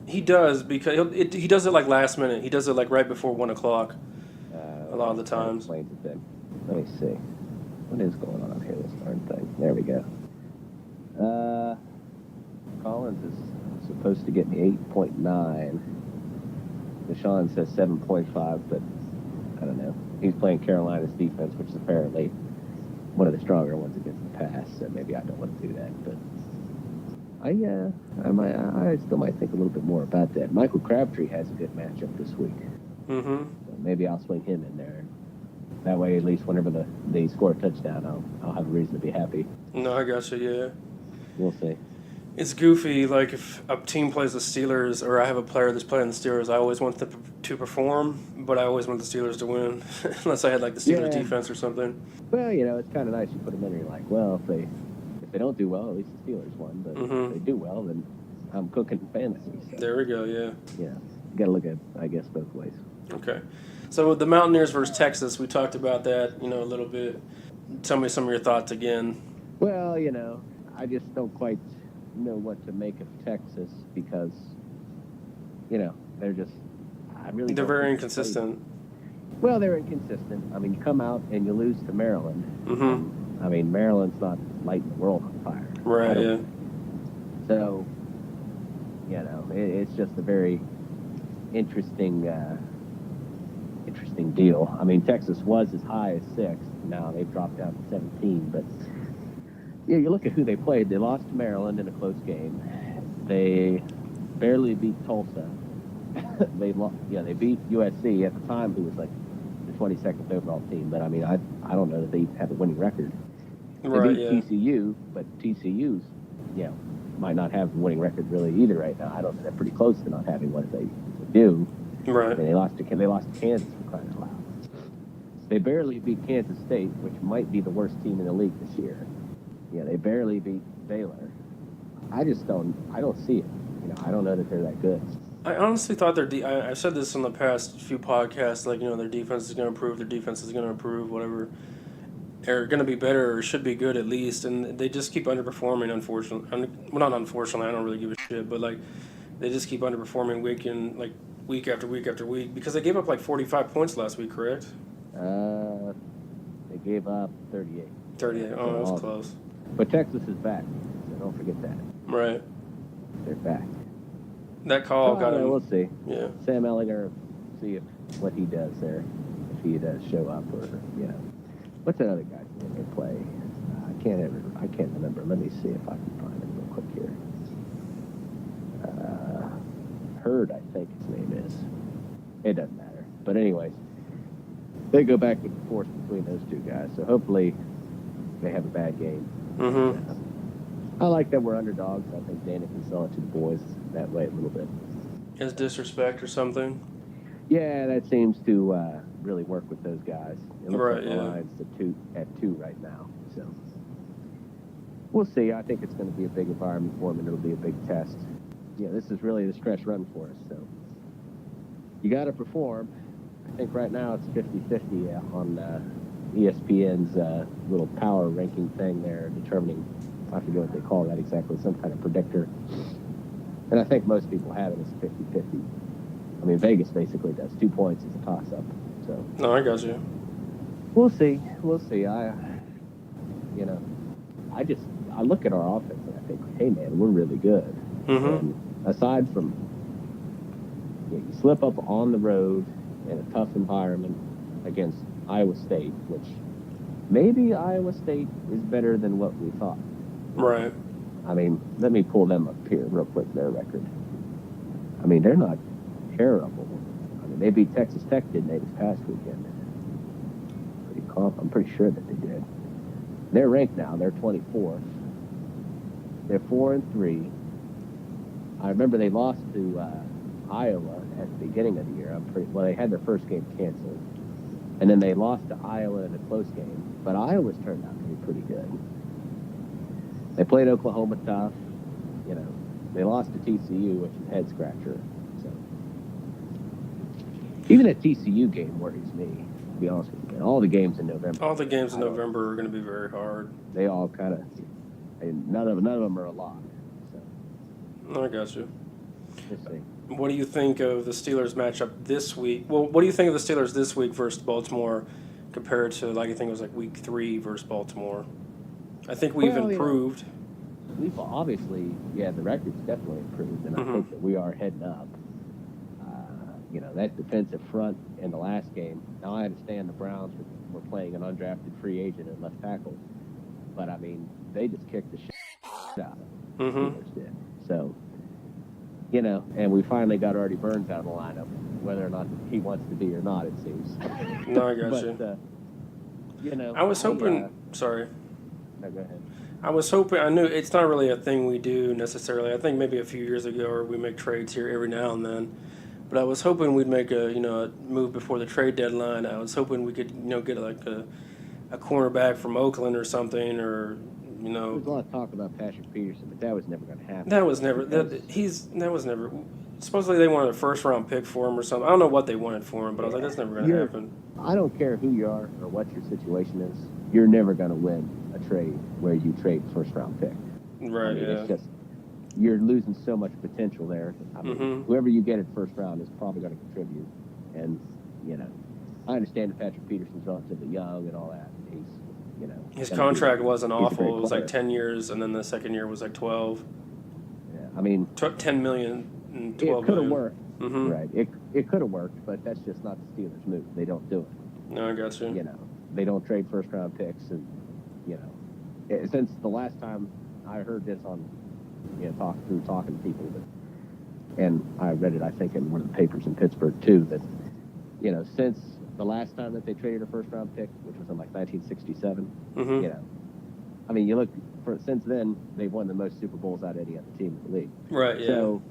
He does because he does it like last minute. He does it like right before 1 o'clock. A lot of the That times. explains it then. Let me see. What is going on here, this darn thing? There we go. Collins is supposed to get me 8.9. Deshaun says 7.5, but I don't know. He's playing Carolina's defense, which is apparently one of the stronger ones against the pass, so maybe I don't want to do that. But I still might think a little bit more about that. Michael Crabtree has a good matchup this week. Mm-hmm. So maybe I'll swing him in there. That way, at least whenever they score a touchdown, I'll have a reason to be happy. No, I got you. Yeah, We'll see. it's goofy. Like if a team plays the Steelers, or I have a player that's playing the Steelers, I always want them to perform, but I always want the Steelers to win, unless I had like the Steelers Yeah. defense or something. Well, it's kind of nice you put them in and you're like, well, if they don't do well, at least the Steelers won. But Mhm. if they do well, then I'm cooking fantasy. So, There we go. Yeah. you got to look at, I guess, both ways. Okay. So with the Mountaineers versus Texas, we talked about that, a little bit. Tell me some of your thoughts again. Well, I just don't quite know what to make of Texas because, they're just, I really They're don't very think inconsistent. Well, they're inconsistent. I mean, you come out and you lose to Maryland. Mm-hmm. I mean, Maryland's not lighting the world on fire. I Right. don't Yeah. think. So, it's just a very interesting deal. I mean, Texas was as high as 6. Now they've dropped down to 17. But, you look at who they played. They lost to Maryland in a close game. They barely beat Tulsa. They beat USC at the time, who was like the 22nd overall team. But, I mean, I don't know that they have a winning record. They Right. beat Yeah. TCU, but TCU's, might not have a winning record really either right now. I don't know. They're pretty close to not having one if they do. I Right. mean, they lost to Kansas for crying out loud. They barely beat Kansas State, which might be the worst team in the league this year. They barely beat Baylor. I don't see it. I don't know that they're that good. I honestly thought I've said this on the past few podcasts, like, their defense is going to improve, whatever. They're going to be better or should be good at least, and they just keep underperforming, unfortunately. Well, not unfortunately, I don't really give a shit, but, like, they just keep underperforming week after week after week, because they gave up, 45 points last week, correct? They gave up 38. 38. Oh, that was close. But Texas is back, so don't forget that. Right. They're back. That call got him. We'll see. Yeah. Sam Ellinger, see what he does there, if he does show up, or what's that other guy's name they play? I can't remember. Let me see if I can find him real quick here. Hurd, I think his name is. It doesn't matter. But anyways, they go back and forth between those two guys. So hopefully they have a bad game. Mm-hmm. I like that we're underdogs. I think Dana can sell it to the boys that way a little bit. Is disrespect or something? Yeah, that seems to really work with those guys. It looks Right, like the yeah. line's at 2 right now. So we'll see. I think it's going to be a big environment for them, and it'll be a big test. This is really the stretch run for us. So you got to perform. I think right now it's 50-50 on ESPN's little power ranking thing there, determining, I forget what they call that exactly, some kind of predictor. And I think most people have it as 50-50. I mean, Vegas basically does 2 points as a toss-up. So No, I got you. we'll see. I look at our offense and I think, hey man, we're really good. Mm-hmm. And aside from you slip up on the road in a tough environment against Iowa State, which maybe Iowa State is better than what we thought. Right. I mean, let me pull them up here real quick, their record. I mean, they're not terrible. I mean, they beat Texas Tech, didn't they, this past weekend? I'm pretty sure that they did. They're ranked now. They're 24th. They're 4-3. I remember they lost to Iowa at the beginning of the year. They had their first game canceled. And then they lost to Iowa in a close game. But Iowa's turned out to be pretty good. They played Oklahoma tough. They lost to TCU, which is a head scratcher. So even a TCU game worries me. to be honest with you. And all the games in November. All the games in November are going to be very hard. They all kind of, and none of them are a lock. So I got you. we'll see. What do you think of the Steelers matchup this week? Well, what do you think of the Steelers this week versus Baltimore compared to, like, I think it was like week 3 versus Baltimore? I think we've Well, improved. We've obviously, the record's definitely improved, and I think that we are heading up. That defensive front in the last game. Now I understand the Browns were playing an undrafted free agent at left tackle, but I mean they just kicked the shit out of them. Steelers did. So, and we finally got Artie Burns out of the lineup, whether or not he wants to be or not, it seems. No, I got but, you. I was hoping. Sorry. No, go ahead. I was hoping. I knew it's not really a thing we do necessarily. I think maybe a few years ago, or we make trades here every now and then. But I was hoping we'd make a move before the trade deadline. I was hoping we could get like a cornerback from Oakland or something, or There's a lot of talk about Patrick Peterson, but that was never going to happen. that was never Supposedly they wanted a first round pick for him or something. I don't know what they wanted for him, but I was like, that's never going to happen. I don't care who you are or what your situation is. You're never going to win a trade where you trade first round pick. Right? I mean, Yeah. It's just you're losing so much potential there. I mean, whoever you get at first round is probably going to contribute. And I understand that Patrick Peterson's relatively young and all that. His contract wasn't he's a awful. great It was like player. 10 years, and then the second year was like 12. Yeah, I mean, $10 million and 12 it could have million. worked. Mm-hmm. Right. It could have worked, but that's just not the Steelers' move. They don't do it. No, I got you. They don't trade first round picks, and since the last time I heard this on talking to people, and I read it, I think in one of the papers in Pittsburgh too, that since the last time that they traded a first round pick, which was in like 1967, I mean, you look since then they've won the most Super Bowls out of any other team in the league. Right. Yeah. So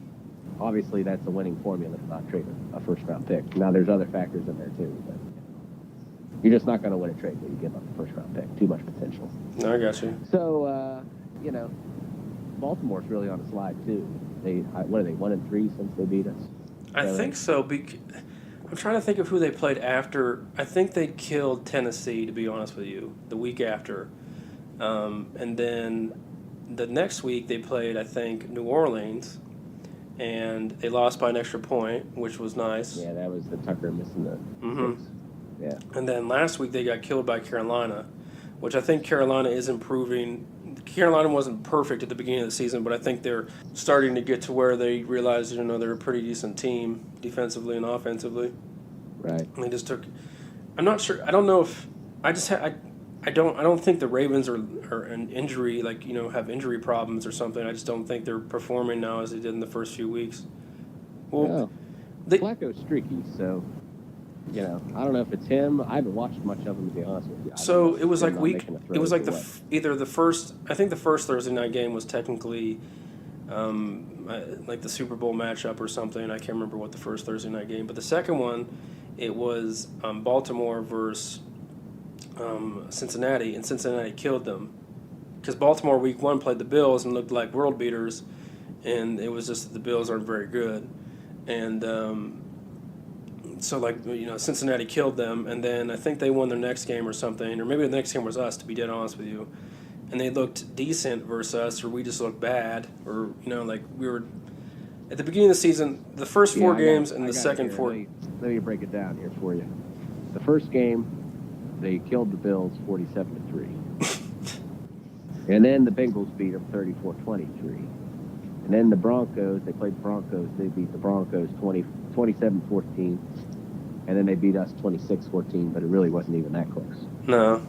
obviously that's a winning formula to not trade a first round pick. Now there's other factors in there too, but you're just not going to win a trade where you give up the first round pick. Too much potential. No, I got you. So Baltimore's really on a slide too. What are they 1-3 since they beat us? I think so. I'm trying to think of who they played after. I think they killed Tennessee, to be honest with you, the week after. And then the next week they played, I think, New Orleans, and they lost by an extra point, which was nice. Yeah, that was the Tucker missing the kicks. Yeah. And then last week they got killed by Carolina, which I think Carolina is improving. Carolina wasn't perfect at the beginning of the season, but I think they're starting to get to where they realize, they're a pretty decent team defensively and offensively. Right. And they just took. I'm not sure. I don't know if I just. I don't think the Ravens are an injury, have injury problems or something. I just don't think they're performing now as they did in the first few weeks. Well, Flacco's streaky, so I don't know if it's him. I haven't watched much of him, to be honest with you. So it was like it was like either the first. I think the first Thursday night game was technically, like the Super Bowl matchup or something. I can't remember what the first Thursday night game, but the second one, it was Baltimore versus Cincinnati, and Cincinnati killed them because Baltimore week 1 played the Bills and looked like world beaters, and it was just that the Bills aren't very good, and so Cincinnati killed them, and then I think they won their next game or something, or maybe the next game was us, to be dead honest with you, and they looked decent versus us, or we just looked bad, or we were at the beginning of the season, the first 4 games and the second 4. Let me break it down here for you. The first game, they killed the Bills 47-3. And then the Bengals beat them 34-23. And then the Broncos, they played the Broncos. They beat the Broncos 27-14. And then they beat us 26-14, but it really wasn't even that close. No.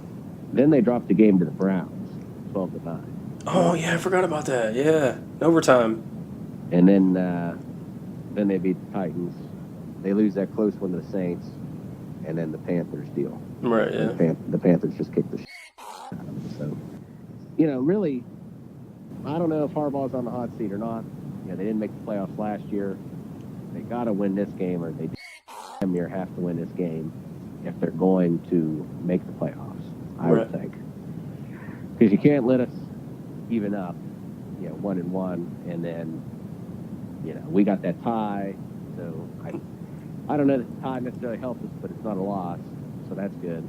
Then they dropped the game to the Browns, 12-9. Oh, yeah, I forgot about that. Yeah, overtime. And then they beat the Titans. They lose that close one to the Saints. And then the Panthers deal. Right, yeah. The Panthers just kicked the shit out of them. So, really, I don't know if Harbaugh's on the hot seat or not. They didn't make the playoffs last year. They got to win this game, or they damn near have to win this game if they're going to make the playoffs, I would think. Because you can't let us even up, 1-1, and then, we got that tie. So I don't know that the tie necessarily helps us, but it's not a loss. so that's good.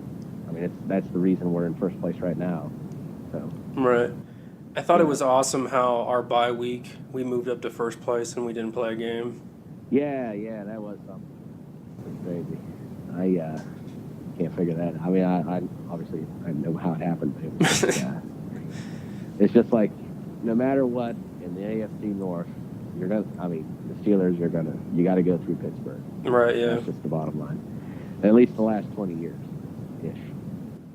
I mean, that's the reason we're in first place right now. So Right. I thought it was awesome how our bye week we moved up to first place and we didn't play a game. yeah, that was something. It's crazy. I can't figure that. I mean, I obviously I know how it happened, but it was just, it's just like no matter what in the AFC North, you're gonna. I mean, the Steelers are gonna. You got to go through Pittsburgh. Right, yeah. That's just the bottom line. At least the last 20 years, ish.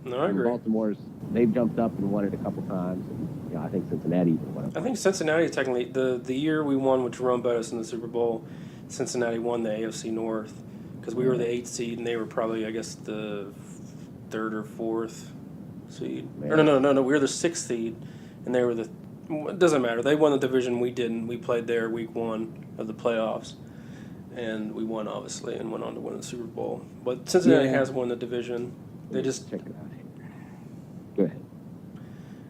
No, I And agree. Baltimore's they've jumped up and won it a couple times, and I think Cincinnati even won it. I think Cincinnati technically the year we won with Jerome Bettis in the Super Bowl, Cincinnati won the AFC North because we were the 8th seed and they were probably I guess the 3rd or 4th seed. Man. Or no, we were the 6th seed and they were the. It doesn't matter. They won the division. We didn't. We played there week 1 of the playoffs, and we won obviously and went on to win the Super Bowl. But Cincinnati Yeah. has won the division. They just. check it out here. Go ahead.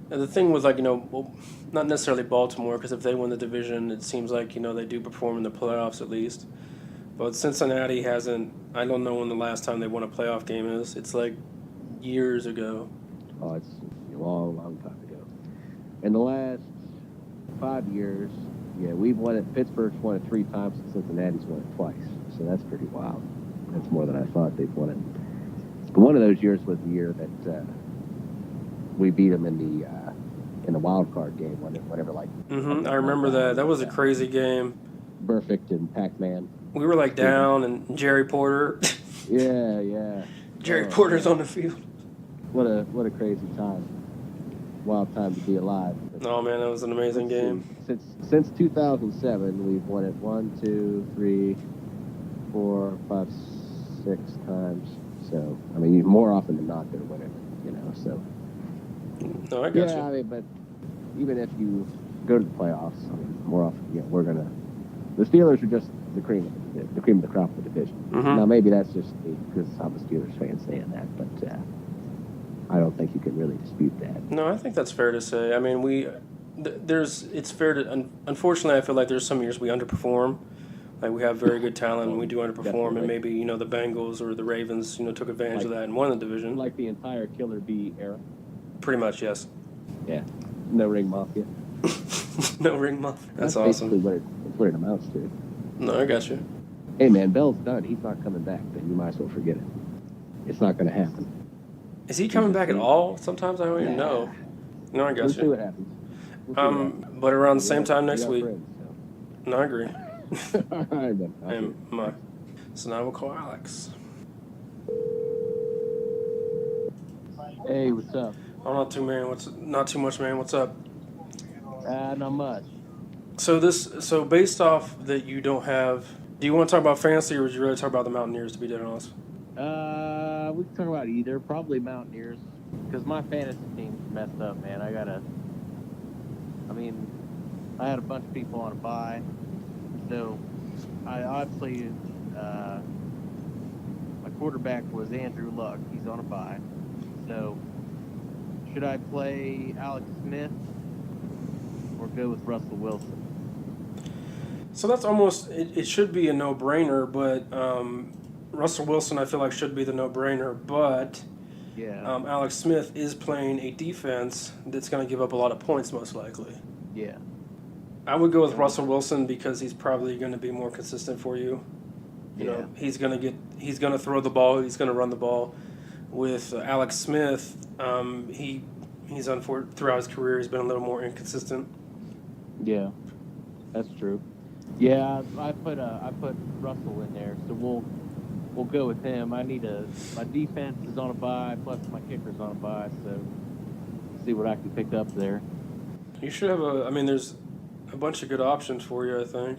And the thing was, like, well, not necessarily Baltimore, because if they win the division, it seems like, they do perform in the playoffs at least. But Cincinnati hasn't, I don't know when the last time they won a playoff game is. It's like years ago. Oh, it's a long, long time ago. In the last 5 years, yeah, we've won it. Pittsburgh's won it 3 times, and Cincinnati's won it twice. So that's pretty wild. That's more than I thought they've won it. But one of those years was the year that we beat them in the wild card game. Whenever like. I remember that. That was a crazy game. Perfect and Pac-Man. We were like down, and Jerry Porter. Yeah. Jerry Oh, Porter's on the field. What a crazy time. Wild time to be alive. Oh, man, that was an amazing game. Since 2007, we've won it 1, 2, 3, 4, 5, 6 times. So, I mean, more often than not, they're winning it, so. No, I got Yeah, you. I mean, but even if you go to the playoffs, I mean, more often, we're gonna. The Steelers are just the cream of the crop of the division. Mhm. Now, maybe that's just because I'm a Steelers fan saying that, but I don't think you can really dispute that. No, I think that's fair to say. I mean, it's fair to, unfortunately, I feel like there's some years we underperform. Like, we have very good talent and we do underperform, Definitely. and maybe, the Bengals or the Ravens, took advantage of that and won the division. Like the entire Killer Bee era. Pretty much, yes. Yeah. No ring mafia. No ring muff. That's basically awesome. what it amounts to. No, I got you. Hey, man, Bell's done. He's not coming back. Then you might as well forget it. It's not going to happen. Is he coming back at all? Sometimes I don't even know. No, I We'll got see you. what happens. We'll see what happens. But around the same time We next got week. friends, No, I agree. so. All right, then. So now we'll call Alex. Hey, what's up? Oh, not too much, man. What's up? Not much. So based off that you don't have, do you want to talk about fantasy or would you rather talk about the Mountaineers, to be dead honest? We can talk about either. Probably Mountaineers, because my fantasy team's messed up, man. I had a bunch of people on a bye, so I obviously my quarterback was Andrew Luck. He's on a bye, so should I play Alex Smith or go with Russell Wilson? So that's almost, it should be a no-brainer, but Russell Wilson I feel like should be the no-brainer, but Yeah, Alex Smith is playing a defense that's going to give up a lot of points most likely. yeah. I would go with Russell Wilson because he's probably going to be more consistent for you. You Yeah. know, he's going to throw the ball, he's going to run the ball. With Alex Smith, he's throughout his career he's been a little more inconsistent. Yeah, that's true. Yeah, I put Russell in there, so we'll go with him. My defense is on a bye, plus my kicker's on a bye, so see what I can pick up there. You should have there's a bunch of good options for you, I think.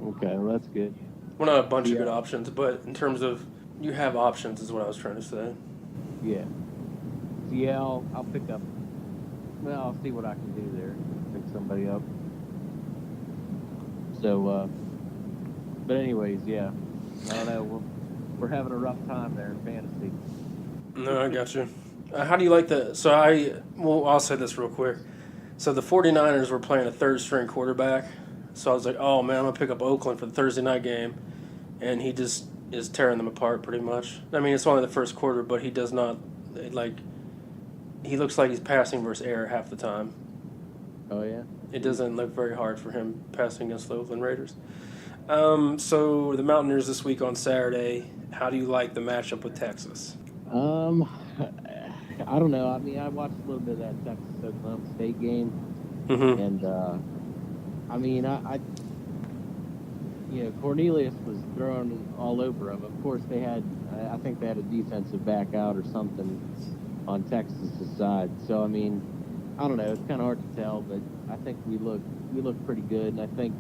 Okay, well that's good. Well, not a bunch of Yeah. good options, but in terms of you have options is what I was trying to say. Yeah. So yeah, I'll pick up. Well, I'll see what I can do there. Pick somebody up. So, but anyways, yeah. I don't know. We're having a rough time there in fantasy. No, I got you. How do you like that? So I'll say this real quick. So the 49ers were playing a third-string quarterback. So I was like, oh, man, I'm going to pick up Oakland for the Thursday night game. And he just is tearing them apart pretty much. I mean, it's only the first quarter, but he does not he looks like he's passing versus air half the time. Oh yeah. It doesn't look very hard for him passing against the Oakland Raiders. So the Mountaineers this week on Saturday. How do you like the matchup with Texas? I don't know. I mean, I watched a little bit of that Texas Oklahoma State game, Mm-hmm. and I mean, Cornelius was throwing all over him. Of course, I think they had a defensive back out or something on Texas's side. So I mean, I don't know. It's kind of hard to tell, but I think we look pretty good, and I think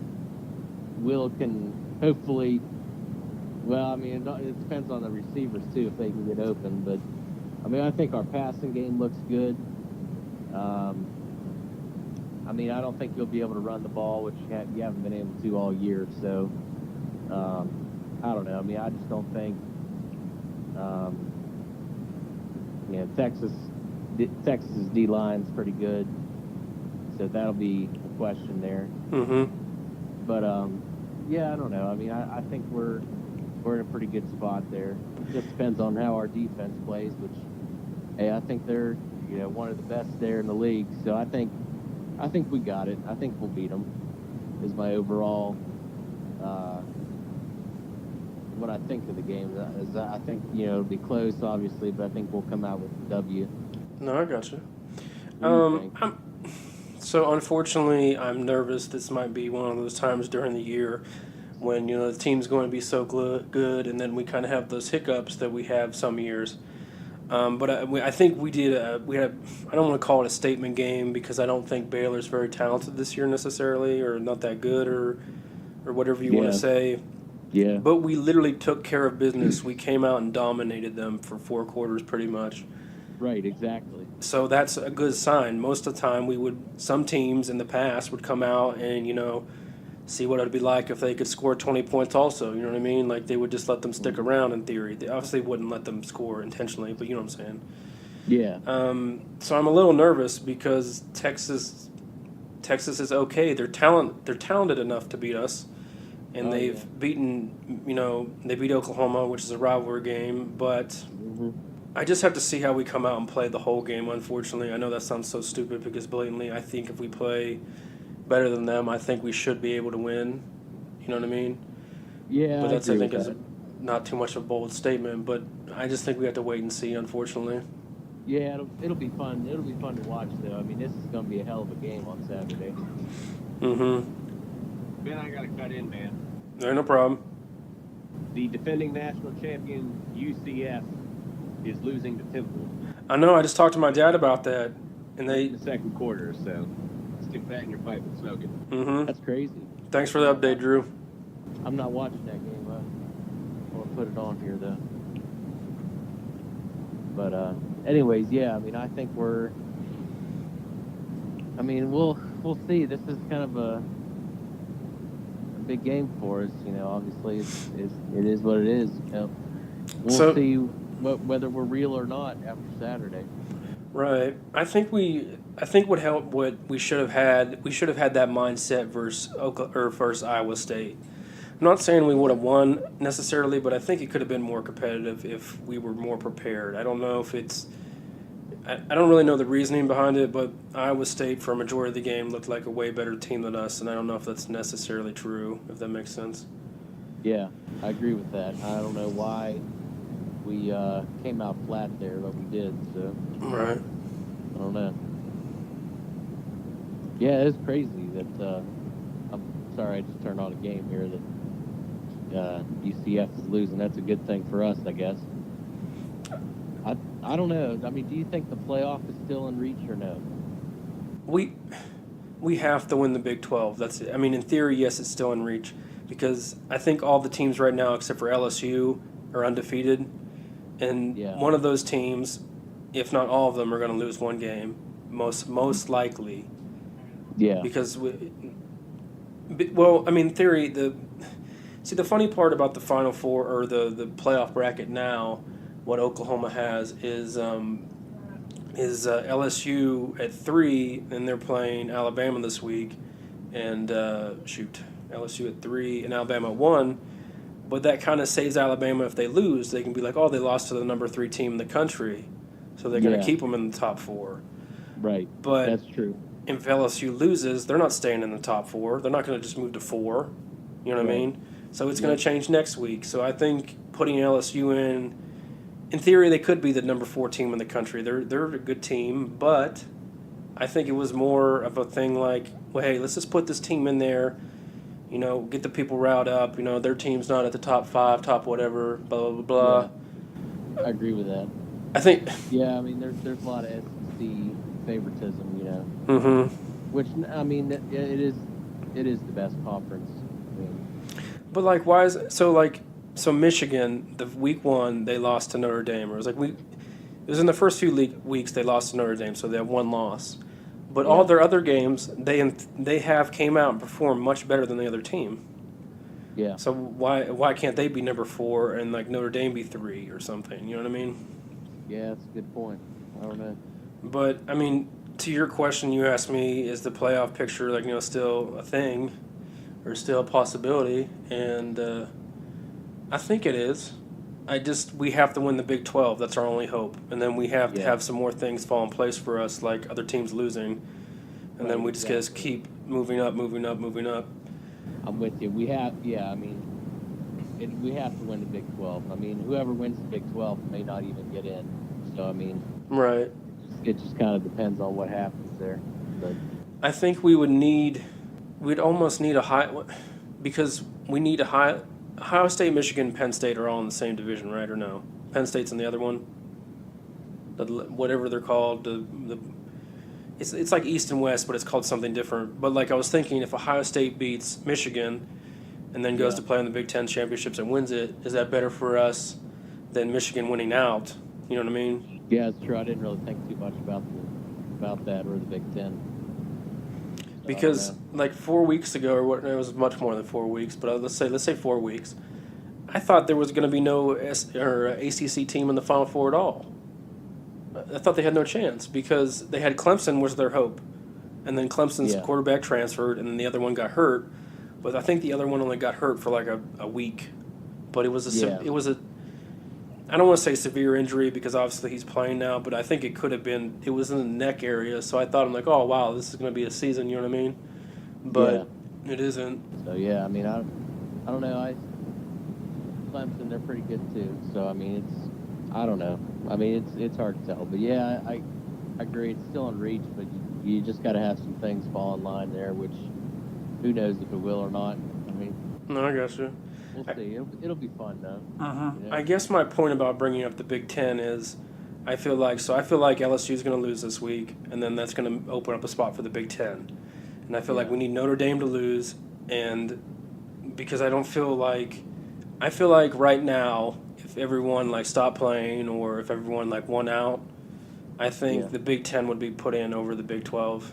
Will can hopefully. Well, I mean, it depends on the receivers too if they can get open, but I mean, I think our passing game looks good. I mean, I don't think you'll be able to run the ball, which you haven't been able to all year. So, I don't know. I mean, I just don't think, Texas's D line's pretty good. So that'll be a question there. Mm-hmm. But yeah, I don't know. I mean, I think we're in a pretty good spot there. It just depends on how our defense plays, which, hey, I think they're one of the best there in the league. So I think we got it. I think we'll beat them. Is my overall what I think of the game. Is I think it'll be close, obviously, but I think we'll come out with a W. No, I got you. What do you think? So unfortunately, I'm nervous. This might be one of those times during the year when the team's going to be so good, and then we kind of have those hiccups that we have some years. But I think we had. I don't want to call it a statement game because I don't think Baylor's very talented this year necessarily, or not that good, or whatever you want to say. Yeah. But we literally took care of business. We came out and dominated them for 4 quarters, pretty much. Right. Exactly. So that's a good sign. Most of the time, some teams in the past would come out and see what it would be like if they could score 20 points also, you know what I mean? Like, they would just let them stick around in theory. They obviously wouldn't let them score intentionally, but you know what I'm saying. Yeah. So I'm a little nervous because Texas is okay. They're talented enough to beat us, and they've beaten, they beat Oklahoma, which is a rivalry game, but Mm-hmm. I just have to see how we come out and play the whole game, unfortunately. I know that sounds so stupid because blatantly I think if we play better than them, I think we should be able to win. You know what I mean? Yeah. But that's, I think, is not too much of a bold statement. But I just think we have to wait and see, unfortunately. Yeah, it'll be fun. It'll be fun to watch, though. I mean, this is going to be a hell of a game on Saturday. Mm-hmm. Ben, I got to cut in, man. No problem. The defending national champion UCF is losing to Temple I know. I just talked to my dad about that, and in the second quarter, so stick that in your pipe and smoke it. Mm-hmm. That's crazy. Thanks for the update, Drew. I'm not watching that game. I'll put it on here, though. But anyways, yeah. I mean, I think we'll see. This is kind of a big game for us. Obviously, it is what it is. We'll see whether we're real or not after Saturday. Right. I think what helped. What we should have had. We should have had that mindset versus Iowa State. I'm not saying we would have won necessarily, but I think it could have been more competitive if we were more prepared. I don't know if it's. I don't really know the reasoning behind it, but Iowa State for a majority of the game looked like a way better team than us, and I don't know if that's necessarily true. If that makes sense. Yeah, I agree with that. I don't know why we came out flat there, but we did. So Right. I don't know. Yeah, it's crazy that. I'm sorry, I just turned on a game here that UCF is losing. That's a good thing for us, I guess. I don't know. I mean, do you think the playoff is still in reach or no? We have to win the Big 12. That's it. I mean, in theory, yes, it's still in reach because I think all the teams right now, except for LSU, are undefeated, and one of those teams, if not all of them, are going to lose one game, most likely. Yeah. Because in theory, the funny part about the Final Four or the playoff bracket now, what Oklahoma has is LSU at 3, and they're playing Alabama this week, and LSU at 3 and Alabama at 1. But that kind of saves Alabama if they lose. They can be like, oh, they lost to the number 3 team in the country, so they're going to Yeah. keep them in the top 4. Right. But That's true. if LSU loses, they're not staying in the top 4. They're not going to just move to 4. You know what I Right. mean? So it's going to change next week. So I think putting LSU in theory, they could be the number 4 team in the country. They're a good team, but I think it was more of a thing like, well, hey, let's just put this team in there. You know, get the people riled up. You know, their team's not at the top 5, top whatever, blah, blah, blah. I agree with that. I think. Yeah, I mean, there's a lot of SEC favoritism, you know. Mm-hmm. Which, I mean, it is the best conference. I mean, But, like, why is it? So Michigan, the week 1, they lost to Notre Dame. It was in the first few weeks they lost to Notre Dame, so they have 1 loss. But all their other games, they have came out and performed much better than the other team. yeah, So why can't they be number 4 and like Notre Dame be 3 or something? You know what I mean? yeah, that's a good point. I don't know. But I mean, to your question, you asked me, is the playoff picture still a thing, or still a possibility? And I think it is. We have to win the Big 12. That's our only hope. And then we have to have some more things fall in place for us, like other teams losing. And then we just keep moving up, moving up, moving up. I'm with you. We have to win the Big 12. I mean, whoever wins the Big 12 may not even get in. So, I mean, Right. it just kind of depends on what happens there. But I think we'd almost need a high, because we need a high. Ohio State, Michigan, Penn State are all in the same division, right, or no? Penn State's in the other one? Whatever they're called. It's like East and West, but it's called something different. But like I was thinking, if Ohio State beats Michigan and then goes to play in the Big Ten championships and wins it, is that better for us than Michigan winning out? You know what I mean? yeah, it's true. I didn't really think too much about that or the Big Ten. So, Because like 4 weeks ago, or what? It was much more than 4 weeks, but let's say 4 weeks. I thought there was going to be no ACC team in the Final Four at all. I thought they had no chance because they had Clemson was their hope, and then Clemson's quarterback transferred, and then the other one got hurt. But I think the other one only got hurt for like a week. But it was I don't want to say severe injury because obviously he's playing now, but I think it could have been. It was in the neck area, so I thought I'm like, oh wow, this is going to be a season. You know what I mean? But it isn't. So yeah, I mean, I don't know. Clemson, they're pretty good too. So I mean, I don't know. I mean, it's hard to tell. But yeah, I agree. It's still in reach, but you just got to have some things fall in line there, which who knows if it will or not. I mean, No, I got you. we'll see. It'll be fun though. You know? I guess my point about bringing up the Big Ten is, I feel like LSU is going to lose this week, and then that's going to open up a spot for the Big Ten. And I feel like we need Notre Dame to lose, and because I feel like right now, if everyone like stopped playing or if everyone like won out, I think the Big Ten would be put in over the Big 12.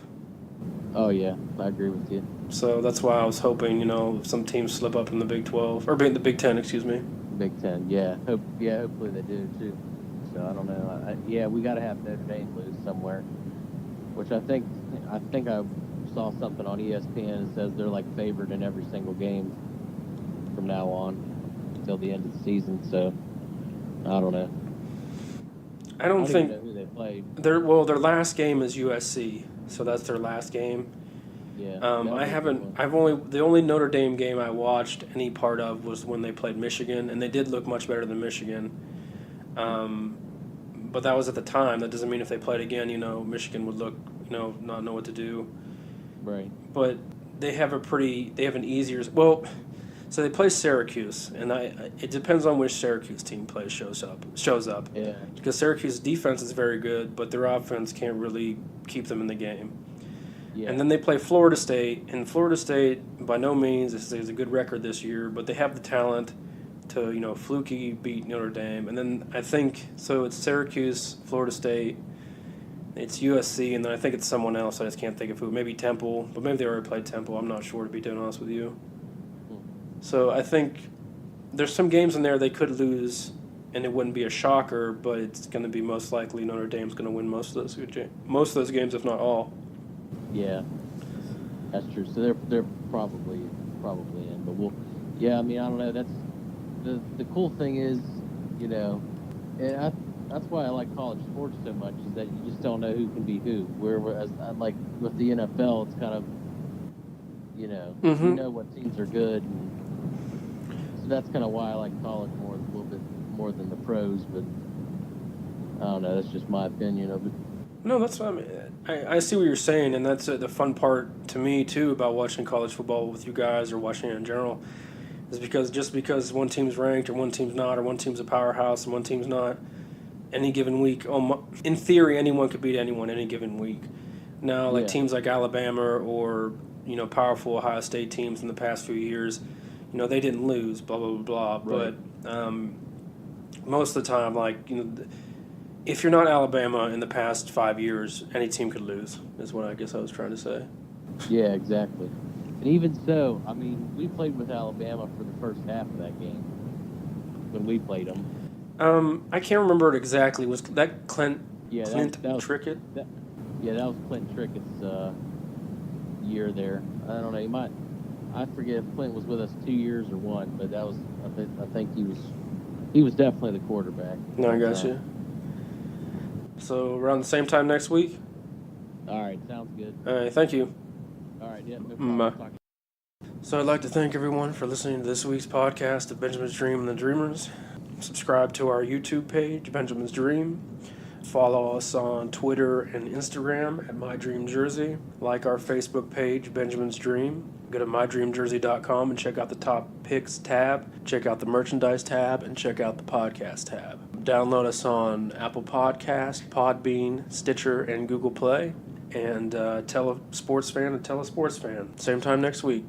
Oh yeah, I agree with you. So that's why I was hoping, some teams slip up in the Big 12 or the Big 10, excuse me. Big Ten, yeah. Hopefully they do too. So I don't know. We got to have Notre Dame lose somewhere, which I think I saw something on ESPN that says they're like favored in every single game from now on until the end of the season. So I don't know. I don't think even know who they played. their last game is USC, so that's their last game. Yeah. The only Notre Dame game I watched any part of was when they played Michigan, and they did look much better than Michigan. But that was at the time. That doesn't mean if they played again, Michigan would look, not know what to do. Right. But they have an easier, so they play Syracuse, and it depends on which Syracuse team shows up. Yeah. Because Syracuse's defense is very good, but their offense can't really keep them in the game. Yeah. And then they play Florida State, and Florida State, by no means, is a good record this year, but they have the talent to, fluky beat Notre Dame. And then I think, so it's Syracuse, Florida State, it's USC, and then I think it's someone else. I just can't think of who. Maybe Temple, but maybe they already played Temple. I'm not sure, to be dead honest with you. So I think there's some games in there they could lose, and it wouldn't be a shocker, but it's going to be most likely Notre Dame's going to win most of those games, if not all. Yeah, that's true. So they're probably in, but I mean, I don't know. the cool thing is, you know, and that's why I like college sports so much, is that you just don't know who can be who. Whereas like with the NFL, it's kind of, you know, you know what teams are good, and so that's kind of why I like college more, a little bit more than the pros. But I don't know, that's just my opinion of it. No, that's what I see what you're saying, and that's the fun part to me too about watching college football with you guys or watching it in general, is because just because one team's ranked or one team's not, or one team's a powerhouse and one team's not, any given week, in theory, anyone could beat anyone any given week. Now, like Yeah. teams like Alabama or powerful Ohio State teams in the past few years, they didn't lose, blah blah blah blah. Right. But most of the time, like if you're not Alabama in the past 5 years, any team could lose, is what I guess I was trying to say. Yeah, exactly. And even so, I mean, we played with Alabama for the first half of that game when we played them. I can't remember it exactly. Was that Clint Yeah, Trickett? that was Clint Trickett's year there. I don't know. I forget if Clint was with us 2 years or one, but that was. I think he was definitely the quarterback. No, I got you. So around the same time next week? All right, sounds good. All right, thank you. All right, yeah, no problem. Bye. Talk- So I'd like to thank everyone for listening to this week's podcast of Benjamin's Dream and the Dreamers. Subscribe to our YouTube page, Benjamin's Dream. Follow us on Twitter and Instagram at My Dream Jersey. Like our Facebook page, Benjamin's Dream. Go to mydreamjersey.com and check out the top picks tab. Check out the merchandise tab and check out the podcast tab. Download us on Apple Podcast, Podbean, Stitcher, and Google Play. And tell a sports fan to tell a sports fan. Same time next week.